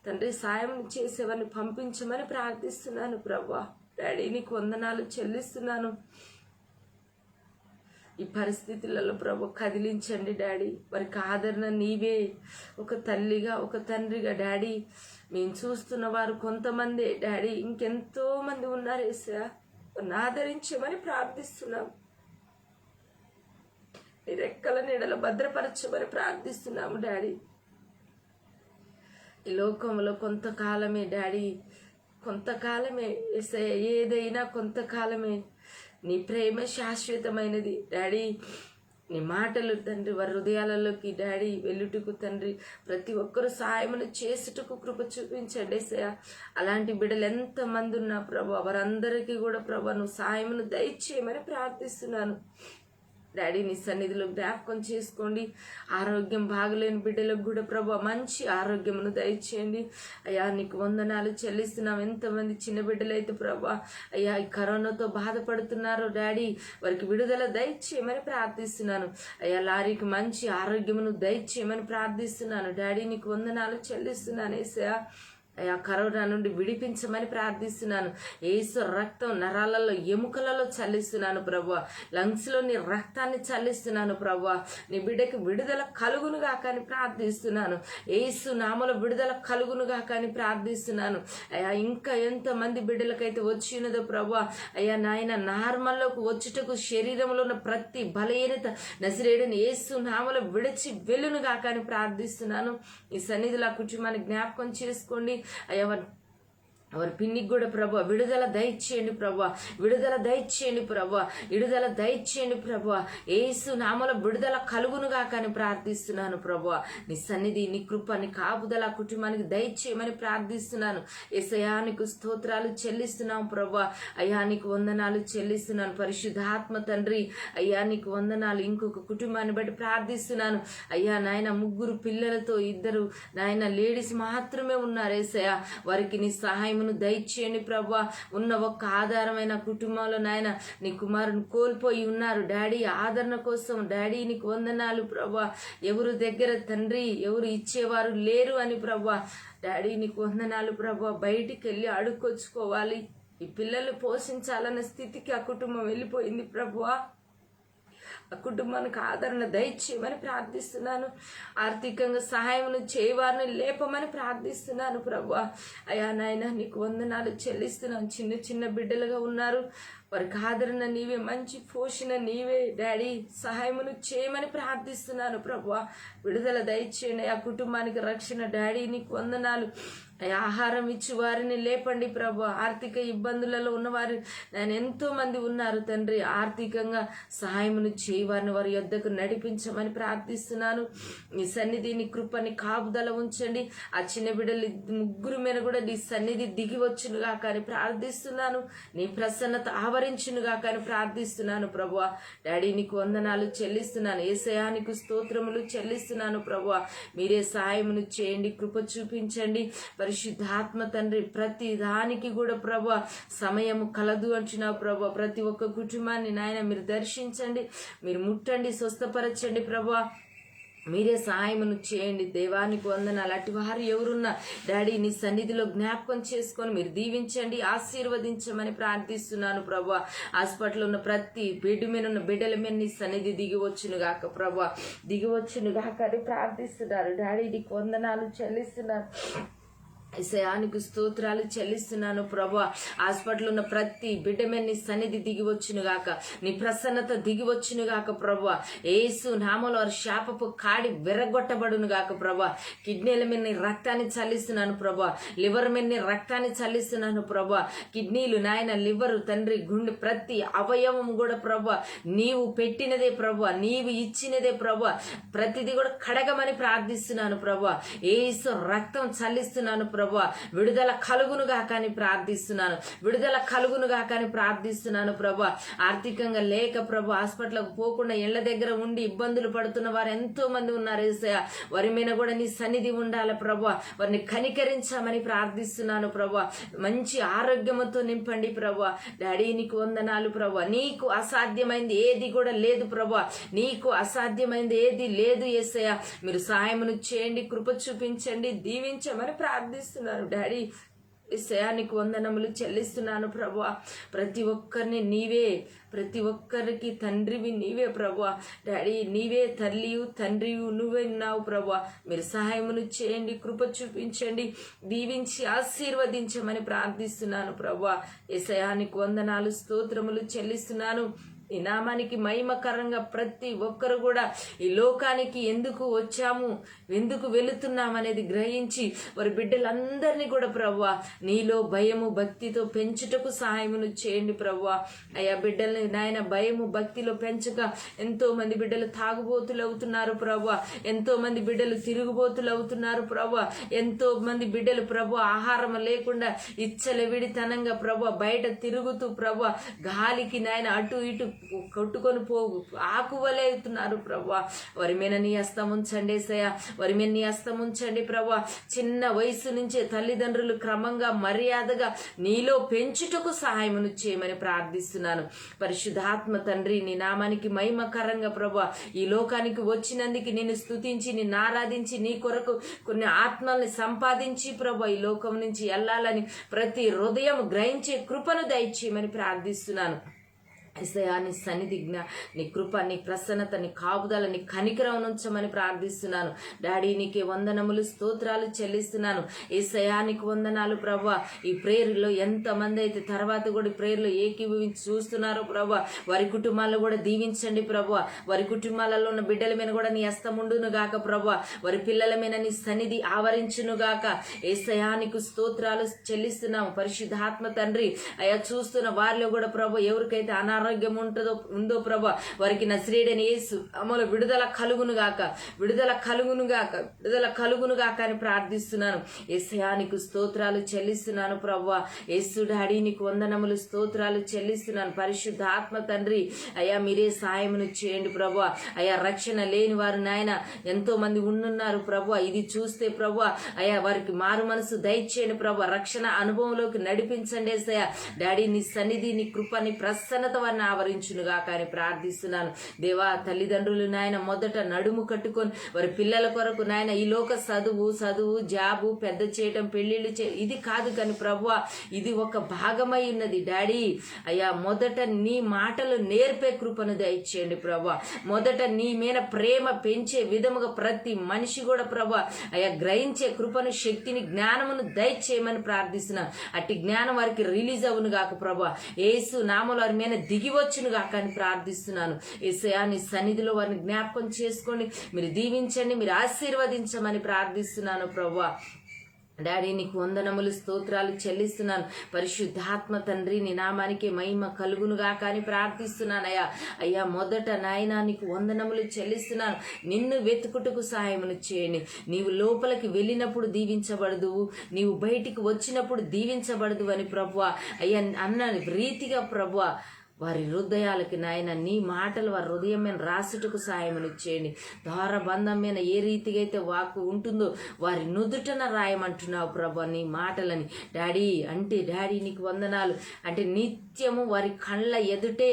తండ్రి సాయం చేసేవారిని పంపించమని ప్రార్థిస్తున్నాను ప్రభా. డాడీ నీకు వందనాలు చెల్లిస్తున్నాను. ఈ పరిస్థితులలో ప్రభు కదిలించండి డాడీ. వారికి ఆదరణ నీవే. ఒక తల్లిగా, ఒక తండ్రిగా డాడీ మేము చూస్తున్న వారు కొంతమంది డాడీ, ఇంకెంతో మంది ఉన్నారు యేసయ్యా. వారిని ఆదరించమని ప్రార్థిస్తున్నాం. నీ రెక్కల నీడలో భద్రపరచమని ప్రార్థిస్తున్నాము డాడీ. ఈ లోకంలో కొంతకాలమే డాడీ, కొంతకాలమే యేసయ్యా. ఏదైనా కొంతకాలమే. నీ ప్రేమ శాశ్వతమైనది డాడీ. నీ మాటలు తండ్రి వారి హృదయాలలోకి డాడీ వెల్లుటకు తండ్రి ప్రతి ఒక్కరూ సాయమును చేసుటకు కృప చూపించండి యేసయ్యా. అలాంటి బిడ్డలు ఎంతమంది ఉన్నా ప్రభు, వారందరికీ కూడా ప్రభు నువ్వు సాయమును దయచేయమని ప్రార్థిస్తున్నాను డాడీ. నీ సన్నిధిలో జ్ఞాపకం చేసుకోండి. ఆరోగ్యం బాగలేని బిడ్డలకు కూడా ప్రభు మంచి ఆరోగ్యమును దయచేయండి అయ్యా. నీకు వందనాలు చెల్లిస్తున్నాం. ఎంతమంది చిన్న బిడ్డలు అయితే ప్రభు అయ్యా ఈ కరోనాతో బాధపడుతున్నారో డాడీ, వారికి విడుదల దయచేయమని ప్రార్థిస్తున్నాను అయ్యా. లారీకి మంచి ఆరోగ్యమును దయచేయమని ప్రార్థిస్తున్నాను డాడీ. నీకు వందనాలు చెల్లిస్తున్నాను యేసయ్యా. అయ్యా కరోనా నుండి విడిపించమని ప్రార్థిస్తున్నాను. యేసు రక్తం నరాలలో ఎముకలలో చల్లిస్తున్నాను ప్రభువా. లంగ్స్లో నీ రక్తాన్ని చల్లిస్తున్నాను ప్రభువా. నీ బిడ్డకి విడుదల కలుగునుగా కానీ ప్రార్థిస్తున్నాను. యేసు నామలో విడుదల కలుగునుగా కానీ ప్రార్థిస్తున్నాను అయ్యా. ఇంకా ఎంతమంది బిడ్డలకైతే వచ్చినదో ప్రభువా అయ్యా నాయన నార్మల్లోకి వచ్చుటకు శరీరంలో ఉన్న ప్రతి బలహీనత నజరేయుడైన యేసు నామలో విడిచి వెళ్ళునుగా కానీ ప్రార్థిస్తున్నాను. ఈ సన్నిధిలో ఆ కుటుంబాన్ని జ్ఞాపకం చేసుకోండి అయ్యా. వారి పిన్నికి కూడా ప్రభా విడుదల దయచేయండి ప్రభా. విడుదల దయచేయండి ప్రభా. విడుదల దయచేయండి ప్రభా. యేసు నామలో విడుదల కలుగునుగా కానీ ప్రార్థిస్తున్నాను ప్రభా. నీ సన్నిధి, నీ కృప, నీ కాపుదల కుటుంబానికి దయచేయమని ప్రార్థిస్తున్నాను యేసయ్యా. నీకు స్తోత్రాలు చెల్లిస్తున్నాం ప్రభా. అయ్యా నీకు వందనాలు చెల్లిస్తున్నాను పరిశుద్ధాత్మ తండ్రి. అయ్యా నీకు వందనాలు. ఇంకొక కుటుంబాన్ని బట్టి ప్రార్థిస్తున్నాను అయ్యా నాయన. 3 పిల్లలతో 2 నాయన లేడీస్ మాత్రమే ఉన్నారు యేసయ్యా. వారికి నీ సహాయం దయచేయండి ప్రభా. ఉన్న ఒక్క ఆధారమైన కుటుంబంలో నాయన నీ కుమారుని కోల్పోయి ఉన్నారు డాడీ. ఆదరణ కోసం డాడీ నీకు వందనాలు ప్రభా. ఎవరు దగ్గర తండ్రి ఎవరు ఇచ్చేవారు లేరు అని ప్రభా డాడీ నీకు వందనాలు ప్రభా. బయటికి వెళ్ళి అడుక్కొచ్చుకోవాలి, ఈ పిల్లలు పోషించాలన్న స్థితికి ఆ కుటుంబం వెళ్ళిపోయింది ప్రభువా. ఆ కుటుంబానికి ఆదరణ దయచేయమని ప్రార్థిస్తున్నాను. ఆర్థికంగా సహాయం చేయవారిని లేపమని ప్రార్థిస్తున్నాను ప్రభువా. అయ్యా నాయన నీకు వందనాలు చెల్లిస్తున్నాను. చిన్న చిన్న బిడ్డలుగా ఉన్నారు, వారికి ఆదరణ నీవే, మంచి పోషణ నీవే డాడీ. సహాయమును చేయమని ప్రార్థిస్తున్నాను ప్రభువా. విడుదల దయచేయండి ఆ కుటుంబానికి రక్షణ డాడీ. నీకు వందనాలు. ఆహారం ఇచ్చి వారిని లేపండి ప్రభు. ఆర్థిక ఇబ్బందులలో ఉన్నవారు నేను ఎంతో మంది ఉన్నారు తండ్రి. ఆర్థికంగా సహాయమును చేయి వారిని వారి యొద్దకు నడిపించమని ప్రార్థిస్తున్నాను. నీ సన్నిధి, నీ కృపని కాపుదల ఉంచండి. ఆ చిన్న బిడ్డలు 3 మీద కూడా నీ సన్నిధి దిగి వచ్చునుగా కానీ ప్రార్థిస్తున్నాను. నీ ప్రసన్నత ఆవరించునుగా కానీ ప్రార్థిస్తున్నాను ప్రభువా. డాడీ నీకు వందనాలు చెల్లిస్తున్నాను. యేసయ్యా నీకు స్తోత్రములు చెల్లిస్తున్నాను ప్రభువా. మీరే సహాయమును చేయండి, కృప చూపించండి పరిశుద్ధాత్మ తండ్రి. ప్రతి దానికి కూడా ప్రభా సమయము కలదు అంటున్నావు ప్రభా. ప్రతి ఒక్క కుటుంబాన్ని నాయన మీరు దర్శించండి, మీరు ముట్టండి, స్వస్థపరచండి ప్రభా. మీరే సహాయమును చేయండి. దేవానికి వందనాలు. అటు వారు ఎవరున్నా డాడీ నీ సన్నిధిలో జ్ఞాపకం చేసుకొని మీరు దీవించండి, ఆశీర్వదించమని ప్రార్థిస్తున్నాను ప్రభా. హాస్పిటల్ ఉన్న ప్రతి బెడ్ మీద ఉన్న బిడ్డల మీద నీ సన్నిధి దిగివచ్చును గాక ప్రభా, దిగివచ్చును గాక అని ప్రార్థిస్తున్నారు. డాడీ నీకు వందనాలు చెల్లిస్తున్నాను, యేసయ్యానికి స్తోత్రాలు చెల్లిస్తున్నాను ప్రభా. హాస్పిటల్ ఉన్న ప్రతి బిడ్డ మీద నీ సన్నిధి దిగివచ్చును గాక, నీ ప్రసన్నత దిగివచ్చును గాక ప్రభా. యేసు నామములో వారి శాపపు కాడి విరగొట్టబడును గాక ప్రభా. కిడ్నీల మీద నీ రక్తాన్ని చల్లిస్తున్నాను ప్రభా, లివర్ మీద నీ రక్తాన్ని చల్లిస్తున్నాను ప్రభా. కిడ్నీలు నాయన, లివరు తండ్రి, గుండె, ప్రతి అవయవం కూడా ప్రభా నీవు పెట్టినదే ప్రభా, నీవు ఇచ్చినదే ప్రభా. ప్రతిదీ కూడా కడగమని ప్రార్థిస్తున్నాను ప్రభా. యేసు రక్తం చల్లిస్తున్నాను ప్రభా. విడుదల కలుగునుగా కానీ ప్రార్థిస్తున్నాను, విడుదల కలుగునుగా కానీ ప్రార్థిస్తున్నాను ప్రభా. ఆర్థికంగా లేక ప్రభా హాస్పిటల్కి పోకుండా ఇళ్ల దగ్గర ఉండి ఇబ్బందులు పడుతున్న వారు ఎంతో మంది ఉన్నారు యేసయ్య. వారి మీద కూడా నీ సన్నిధి ఉండాలి ప్రభా, వారిని కనికరించమని ప్రార్థిస్తున్నాను ప్రభా. మంచి ఆరోగ్యంతో నింపండి ప్రభా. డాడీ నీకు వందనాలు ప్రభా. నీకు అసాధ్యమైంది ఏది కూడా లేదు ప్రభా, నీకు అసాధ్యమైంది ఏది లేదు యేసయ్య. మీరు సహాయమును చేయండి, కృప చూపించండి, దీవించమని ప్రార్థిస్తున్నాను డాడీ. యేసయ్యానికి వందనములు చెల్లిస్తున్నాను ప్రభా. ప్రతి ఒక్కరిని నీవే, ప్రతి ఒక్కరికి తండ్రివి నీవే ప్రభా. డాడీ నీవే తల్లియు తండ్రియు నువ్వే ఉన్నావు ప్రభా. మీరు సహాయమును చేయండి, కృప చూపించండి, దీవించి ఆశీర్వదించమని ప్రార్థిస్తున్నాను ప్రభా. యేసయ్యానికి వందనాలు, స్తోత్రములు చెల్లిస్తున్నాను. ఈ నామానికి మహిమకరంగా ప్రతి ఒక్కరు కూడా ఈ లోకానికి ఎందుకు వచ్చాము, ఎందుకు వెళుతున్నామనేది గ్రహించి వారి బిడ్డలందరినీ కూడా ప్రభువా నీలో భయము భక్తితో పెంచుటకు సహాయమును చేయండి ప్రభువా. అయ్యా బిడ్డల్ని నాయన భయము భక్తిలో పెంచక ఎంతో మంది బిడ్డలు తాగుబోతులు అవుతున్నారు ప్రభువా, ఎంతో మంది బిడ్డలు తిరుగుబోతులు అవుతున్నారు ప్రభువా, ఎంతో మంది బిడ్డలు ప్రభువా ఆహారం లేకుండా ఇచ్చలవిడితనంగా ప్రభువా బయట తిరుగుతూ ప్రభువా గాలికి నాయన అటు ఇటు కొట్టుకొని పోగు ఆకువలే అవుతున్నారు ప్రభా. వారి మీద నీ హస్తం ఉంచండి యేసయ్య, వారి మీద నీ హస్తం ఉంచండి ప్రభా. చిన్న వయసు నుంచే తల్లిదండ్రులు క్రమంగా మర్యాదగా నీలో పెంచుటకు సహాయమును చేయమని ప్రార్థిస్తున్నాను. పరిశుద్ధాత్మ తండ్రి నీ నామానికి మహిమకరంగా ప్రభా ఈ లోకానికి వచ్చినందుకు నిన్ను స్తుతించి నిన్ను ఆరాధించి నీ కొరకు కొన్ని ఆత్మల్ని సంపాదించి ప్రభా ఈ లోకం నుంచి వెళ్ళాలని ప్రతి హృదయం గ్రహించే కృపను దయచేయమని ప్రార్థిస్తున్నాను. యేసయ్యా నీ సన్నిధి నీ కృప, నీ ప్రసన్నత, నీ కాపుదల, నీ కనికరం ఉంచమని ప్రార్థిస్తున్నాను. డాడీ నీకే వందనములు, స్తోత్రాలు చెల్లిస్తున్నాను. యేసయ్యా నీకు వందనాలు ప్రభా. ఈ ప్రేయర్లో ఎంతమంది అయితే తర్వాత కూడా ప్రేయర్లో ఏకీభవించి చూస్తున్నారో ప్రభా వారి కుటుంబాల్లో కూడా దీవించండి ప్రభా. వారి కుటుంబాలలో ఉన్న బిడ్డల మీద కూడా నీ హస్తముండును గాక ప్రభా. వారి పిల్లల మీద నీ సన్నిధి ఆవరించును గాక. యేసయ్యా నీకు స్తోత్రాలు చెల్లిస్తున్నాము. పరిశుద్ధాత్మ తండ్రి అయ్యా చూస్తున్న వారిలో కూడా ప్రభా ఎవరికైతే అనారోగ్యం ఉందో ప్రభా వారికి నజరేయుడైన యేసు అమలు విడుదల కలుగును గాక, విడుదల కలుగును గాక, విడుదల కలుగును గాక అని ప్రార్థిస్తున్నాను. యేసయ్యా నీకు స్తోత్రాలు చెల్లిస్తున్నాను ప్రభా. యేసు డాడీ నీకు వందనములు, స్తోత్రాలు చెల్లిస్తున్నాను. పరిశుద్ధ ఆత్మ తండ్రి అయ్యా మీరే సహాయమును చేయండి ప్రభా. అయ్యా రక్షణ లేని వారు నాయన ఎంతో మంది ఉండున్నారు ప్రభా. ఇది చూస్తే ప్రభా అయ్యా వారికి మారు మనసు దయచేయండి ప్రభా. రక్షణ అనుభవంలోకి నడిపించండి యేసయ్యా. డాడీ నీ సన్నిధి, నీ కృప, నీ ప్రసన్నత వారిని ఆవరించునుగా కానీ ప్రార్థిస్తున్నాను. దేవా తల్లిదండ్రులు నాయన మొదట నడుము కట్టుకొని వారి పిల్లల కొరకు నాయన ఈ లోక చదువు జాబు పెద్ద చేయటం పెళ్లిళ్ళు ఇది కాదు కానీ ప్రభువా ఇది ఒక భాగమై ఉన్నది డాడీ. అయ్యా మొదట నీ మాటలు నేర్పే కృపను దయచేయండి ప్రభా. మొదట నీ మీద ప్రేమ పెంచే విధముగా ప్రతి మనిషి కూడా ప్రభా అయ్యా గ్రహించే కృపను, శక్తిని, జ్ఞానమును దయచేయమని ప్రార్థిస్తున్నాను. అట్టి జ్ఞానం వారికి రిలీజ్ అవును గాక ప్రభా. యేసు నామములో వారి మీద దిగివచ్చును గాక అని ప్రార్థిస్తున్నాను. యేసయ్యా నీ సన్నిధిలో వారిని జ్ఞాపకం చేసుకోండి, మీరు దీవించండి, మీరు ఆశీర్వదించమని ప్రార్థిస్తున్నాను ప్రభా. డాడీ నీకు వందనములు, స్తోత్రాలు చెల్లిస్తున్నాను. పరిశుద్ధాత్మ తండ్రి నీ నామానికి మహిమ కలుగునుగా కానీ ప్రార్థిస్తున్నాను. అయ్యా మొదట నాయనా నీకు వందనములు చెల్లిస్తున్నాను. నిన్ను వెతుకుటకు సహాయమును చేయండి. నీవు లోపలికి వెళ్ళినప్పుడు దీవించబడదువు, నీవు బయటికి వచ్చినప్పుడు దీవించబడదు అని ప్రభువా అయ్యా అన్న రీతిగా ప్రభువా వారి హృదయాలకి నాయన నీ మాటలు వారి హృదయం మీద రాసుటకు సహాయమును చేయండి. ద్వారబంధం మీద ఏ రీతిగా అయితే వాక్కు ఉంటుందో వారి నుదుటన రాయమంటున్నావు ప్రభా నీ మాటలని డాడీ. అంటే డాడీ నీకు వందనాలు. అంటే నిత్యము వారి కళ్ళ ఎదుటే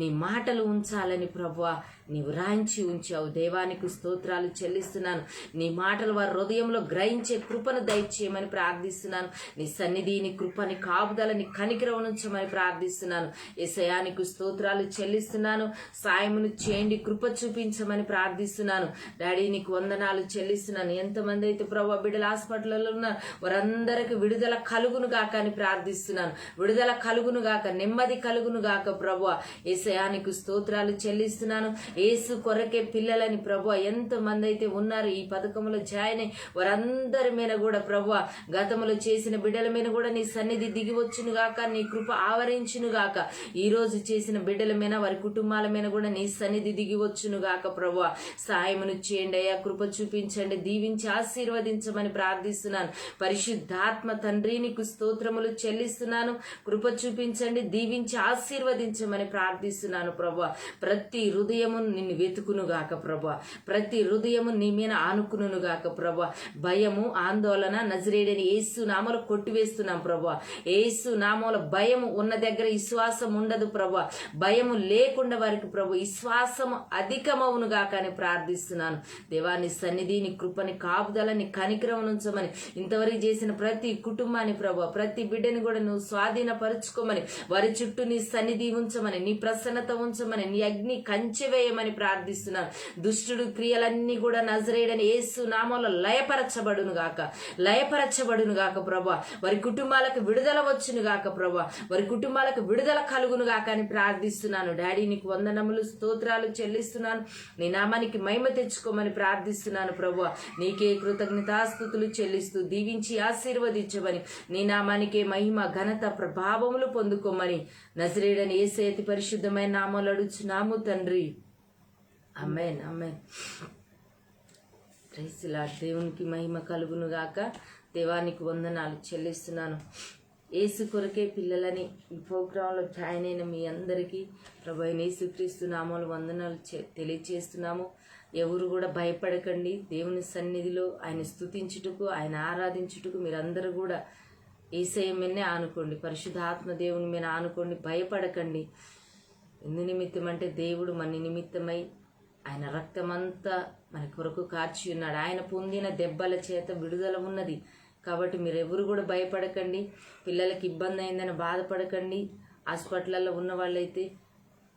నీ మాటలు ఉంచాలని ప్రభువా నీవు రాయించి ఉంచావు. దేవానికి స్తోత్రాలు చెల్లిస్తున్నాను. నీ మాటలు వారి హృదయంలో గ్రహించే కృపను దయచేయమని ప్రార్థిస్తున్నాను. నీ సన్నిధి, నీ కృపని కాపుదల, నీ కనికరం ఉంచమని ప్రార్థిస్తున్నాను. యేసయ్యానికి స్తోత్రాలు చెల్లిస్తున్నాను. సాయమును చేయండి, కృప చూపించమని ప్రార్థిస్తున్నాను. డాడీ నీకు వందనాలు చెల్లిస్తున్నాను. ఎంతమంది అయితే ప్రభు బిడ్డల హాస్పిటల్లో ఉన్నారు వారందరికి విడుదల కలుగును గాక అని ప్రార్థిస్తున్నాను. విడుదల కలుగును గాక, నెమ్మది కలుగును గాక ప్రభు. యేసయ్యానికి స్తోత్రాలు చెల్లిస్తున్నాను. యేసు కొరకే పిల్లలని ప్రభు ఎంతమంది అయితే ఉన్నారు ఈ పథకంలో జాయిన్ అయ్యి వారందరి మీద కూడా ప్రభు గతంలో చేసిన బిడ్డల మీద కూడా నీ సన్నిధి దిగి వచ్చును గాక, నీ కృప ఆవరించును గాక. ఈ రోజు చేసిన బిడ్డల మీద వారి కుటుంబాల మీద కూడా నీ సన్నిధి దిగి వచ్చును గాక ప్రభు. సాయమును చేయండి అయ్యా, కృప చూపించండి, దీవించి ఆశీర్వదించమని ప్రార్థిస్తున్నాను. పరిశుద్ధాత్మ తండ్రి నీకు స్తోత్రములు చెల్లిస్తున్నాను. కృప చూపించండి, దీవించి ఆశీర్వదించమని ప్రార్థిస్తున్నాను ప్రభు. ప్రతి హృదయము నిన్ను వెతుకును గాక ప్రభు. ప్రతి హృదయము నీ మీద ఆనుకును గాక ప్రభు. భయము, ఆందోళన నజరేయుడైన యేసు నామములో కొట్టివేస్తున్నాం ప్రభు. యేసు నామములో భయము ఉన్న దగ్గర విశ్వాసం ఉండదు ప్రభు. భయము లేకుండా వారికి ప్రభు విశ్వాసము అధికమవును గాక అని ప్రార్థిస్తున్నాను. దేవాని సన్నిధి, నీ కృపని కాపుదల, నీ కనికరం ఉంచమని ఇంతవరకు చేసిన ప్రతి కుటుంబాన్ని ప్రభు, ప్రతి బిడ్డని కూడా నువ్వు స్వాధీనపరుచుకోమని, వారి చుట్టూ నీ సన్నిధి ఉంచమని, నీ ప్రసన్నత ఉంచమని, నీ అగ్ని కంచె వేయమని ప్రార్థిస్తున్నాను. దుష్టుడు క్రియలన్నీ కూడా నజరేయుడైన యేసు నామములో లయపరచబడును గాక, లయపరచబడును గాక ప్రభా. వారి కుటుంబాలకు విడుదల వచ్చును గాక ప్రభా. వారి కుటుంబాలకు విడుదల కలుగును గాక అని ప్రార్థిస్తున్నాను. డాడీ నీకు వందనములు, స్తోత్రాలు చెల్లిస్తున్నాను. నీ నామానికి మహిమ తెచ్చుకోమని ప్రార్థిస్తున్నాను ప్రభా. నీకే కృతజ్ఞతాస్తుతులు చెల్లిస్తూ దీవించి ఆశీర్వదించమని, నీ నామానికే మహిమ, ఘనత, ప్రభావములు పొందుకోమని నజరేయుడైన యేసు అతి పరిశుద్ధమైన నామములో అడుగుచున్నాము తండ్రి. Amen, amen. Praise the lord. దేవునికి మహిమ కలుగును గాక. దేవానికి వందనాలు చెల్లిస్తున్నాను. యేసు కొరకే పిల్లలని ఈ ప్రోగ్రాంలో జాయిన్ అయిన మీ అందరికీ ప్రభు అయిన యేసుక్రీస్తు నామములో వందనాలు తెలియజేస్తున్నాము. ఎవరు కూడా భయపడకండి. దేవుని సన్నిధిలో ఆయన స్తుతించుటకు, ఆయన ఆరాధించుటకు మీరందరూ కూడా యేసయ్య మీదనే ఆనుకోండి, పరిశుద్ధాత్మ దేవుని మీద ఆనుకోండి. భయపడకండి. ఎందు నిమిత్తం అంటే దేవుడు మన నిమిత్తమై ఆయన రక్తమంతా మన కొరకు కార్చి ఉన్నాడు. ఆయన పొందిన దెబ్బల చేత విడుదల ఉన్నది. కాబట్టి మీరెవరు కూడా భయపడకండి. పిల్లలకి ఇబ్బంది అయిందని బాధపడకండి. హాస్పిటల్లో ఉన్న వాళ్ళైతే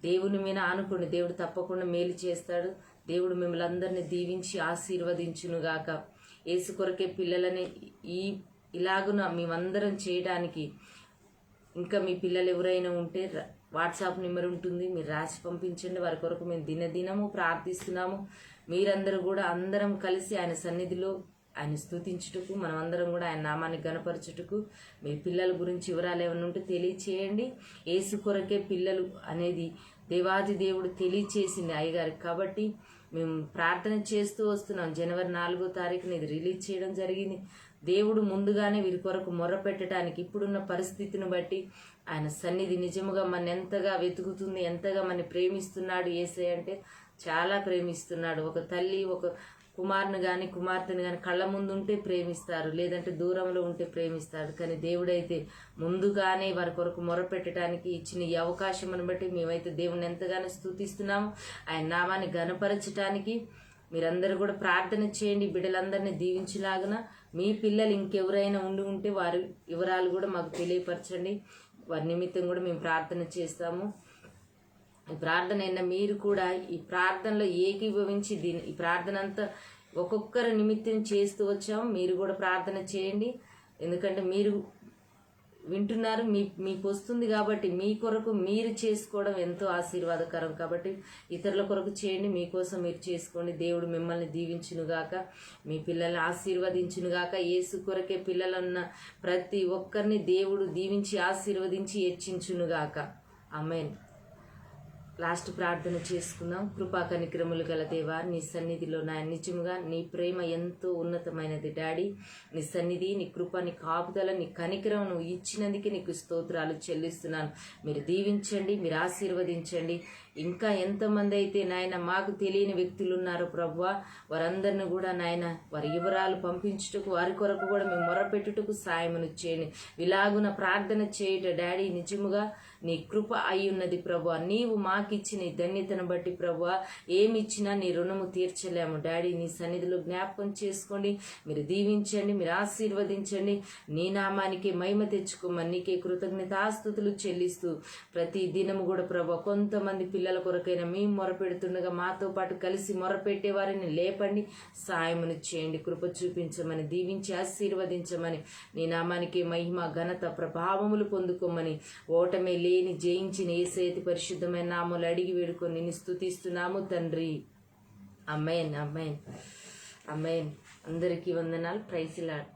దేవుని మీద ఆనుకోండి. దేవుడు తప్పకుండా మేలు చేస్తాడు. దేవుడు మిమ్మల్ని అందరినీ దీవించి ఆశీర్వదించునుగాక. యేసు కొరకే పిల్లలని ఇలాగున మేమందరం చేయడానికి, ఇంకా మీ పిల్లలు ఎవరైనా ఉంటే వాట్సాప్ నెంబర్ ఉంటుంది, మీరు రాసి పంపించండి. వారి కొరకు మేము దినదినము ప్రార్థిస్తున్నాము. మీరందరూ కూడా అందరం కలిసి ఆయన సన్నిధిలో ఆయన స్తుతించుటకు, మనం అందరం కూడా ఆయన నామాన్ని గణపరచుటకు, మీ పిల్లల గురించి వివరాలు ఏమైనా ఉంటే తెలియచేయండి. యేసు కొరకే పిల్లలు అనేది దేవాది దేవుడు తెలియచేసింది అయ్యగారికి. కాబట్టి మేము ప్రార్థన చేస్తూ వస్తున్నాం. జనవరి 4వ తారీఖున ఇది రిలీజ్ చేయడం జరిగింది. దేవుడు ముందుగానే వీరి కొరకు మొర్ర పెట్టడానికి, ఇప్పుడున్న పరిస్థితిని బట్టి ఆయన సన్నిధి నిజముగా మన ఎంతగా వెతుకుతుంది, ఎంతగా మన ప్రేమిస్తున్నాడు. యేసయ్య అంటే చాలా ప్రేమిస్తున్నాడు. ఒక తల్లి ఒక కుమారుని కానీ కుమార్తెను కానీ కళ్ళ ముందు ఉంటే ప్రేమిస్తారు, లేదంటే దూరంలో ఉంటే ప్రేమిస్తాడు. కానీ దేవుడైతే ముందుగానే వారి కొరకు మొరపెట్టడానికి ఇచ్చిన ఈ అవకాశం బట్టి మేమైతే దేవుని ఎంతగానో స్తుతిస్తున్నాము. ఆయన నామాన్ని ఘనపరచడానికి మీరందరూ కూడా ప్రార్థన చేయండి. బిడ్డలందరినీ దీవించలాగున మీ పిల్లలు ఇంకెవరైనా ఉంటే వారి వివరాలు కూడా మాకు తెలియపరచండి. వారి నిమిత్తం కూడా మేము ప్రార్థన చేస్తాము. ఈ ప్రార్థన అయినా మీరు కూడా ఈ ప్రార్థనలో ఏకీభవించి ఈ ప్రార్థన అంతా ఒక్కొక్కరి నిమిత్తం చేస్తూ వచ్చాము. మీరు కూడా ప్రార్థన చేయండి. ఎందుకంటే మీరు వింటున్నారు, మీకు వస్తుంది కాబట్టి మీ కొరకు మీరు చేసుకోవడం ఎంతో ఆశీర్వాదకరం. కాబట్టి ఇతరుల కొరకు చేయండి, మీకోసం మీరు చేసుకోండి. దేవుడు మిమ్మల్ని దీవించునుగాక, మీ పిల్లల్ని ఆశీర్వదించునుగాక. యేసు కొరకే పిల్లలున్న ప్రతి ఒక్కరిని దేవుడు దీవించి ఆశీర్వదించి హెచ్చించునుగాక. ఆమేన్. లాస్ట్ ప్రార్థన చేసుకుందాం. కృపా కనికరములు గల దేవా, నీ సన్నిధిలో నా నిజముగా నీ ప్రేమ ఎంతో ఉన్నతమైనది డాడీ. నీ సన్నిధి, నీ కృప, నీ కాపుదల, నీ కనికరం నువ్వు ఇచ్చినందుకే నీకు స్తోత్రాలు చెల్లిస్తున్నాను. మీరు దీవించండి, మీరు ఆశీర్వదించండి. ఇంకా ఎంతమంది అయితే నాయన మాకు తెలియని వ్యక్తులు ఉన్నారో ప్రభువా, వారందరిని కూడా నాయన వారి వివరాలు పంపించుటకు, వారి కొరకు కూడా మేము మొరపెట్టుటకు సాయమును చేయండి. ఇలాగున ప్రార్థన చేయుట డాడీ నిజముగా నీ కృప అయి ఉన్నది ప్రభువా. నీవు మాకిచ్చిన ఈ ధన్యతను బట్టి ప్రభువా ఏమిచ్చినా నీ రుణము తీర్చలేము. డాడీ నీ సన్నిధిలో జ్ఞాపకం చేసుకోండి, మీరు దీవించండి, మీరు ఆశీర్వదించండి. నీ నామానికి మహిమ తెచ్చుకోమని నీకే కృతజ్ఞతాస్తుతులు చెల్లిస్తూ ప్రతి దినము కూడా ప్రభువా కొంతమంది పిల్లల కొరకైనా మేము మొరపెడుతుండగా మాతో పాటు కలిసి మొరపెట్టే వారిని లేపండి, సాయమును చేయండి, కృప చూపించమని, దీవించి ఆశీర్వదించమని, నీ నామానికి మహిమ ఘనత ప్రభావములు పొందుకోమని, ఓటమే లేని జయించిన యేసయ్య పరిశుద్ధమైన నామములు అడిగి వేడుకొని నిన్ను స్తుతిస్తున్నాము తండ్రి. అమేన్, అమేన్, అమేన్. అందరికీ వందనాలు. Praise lord.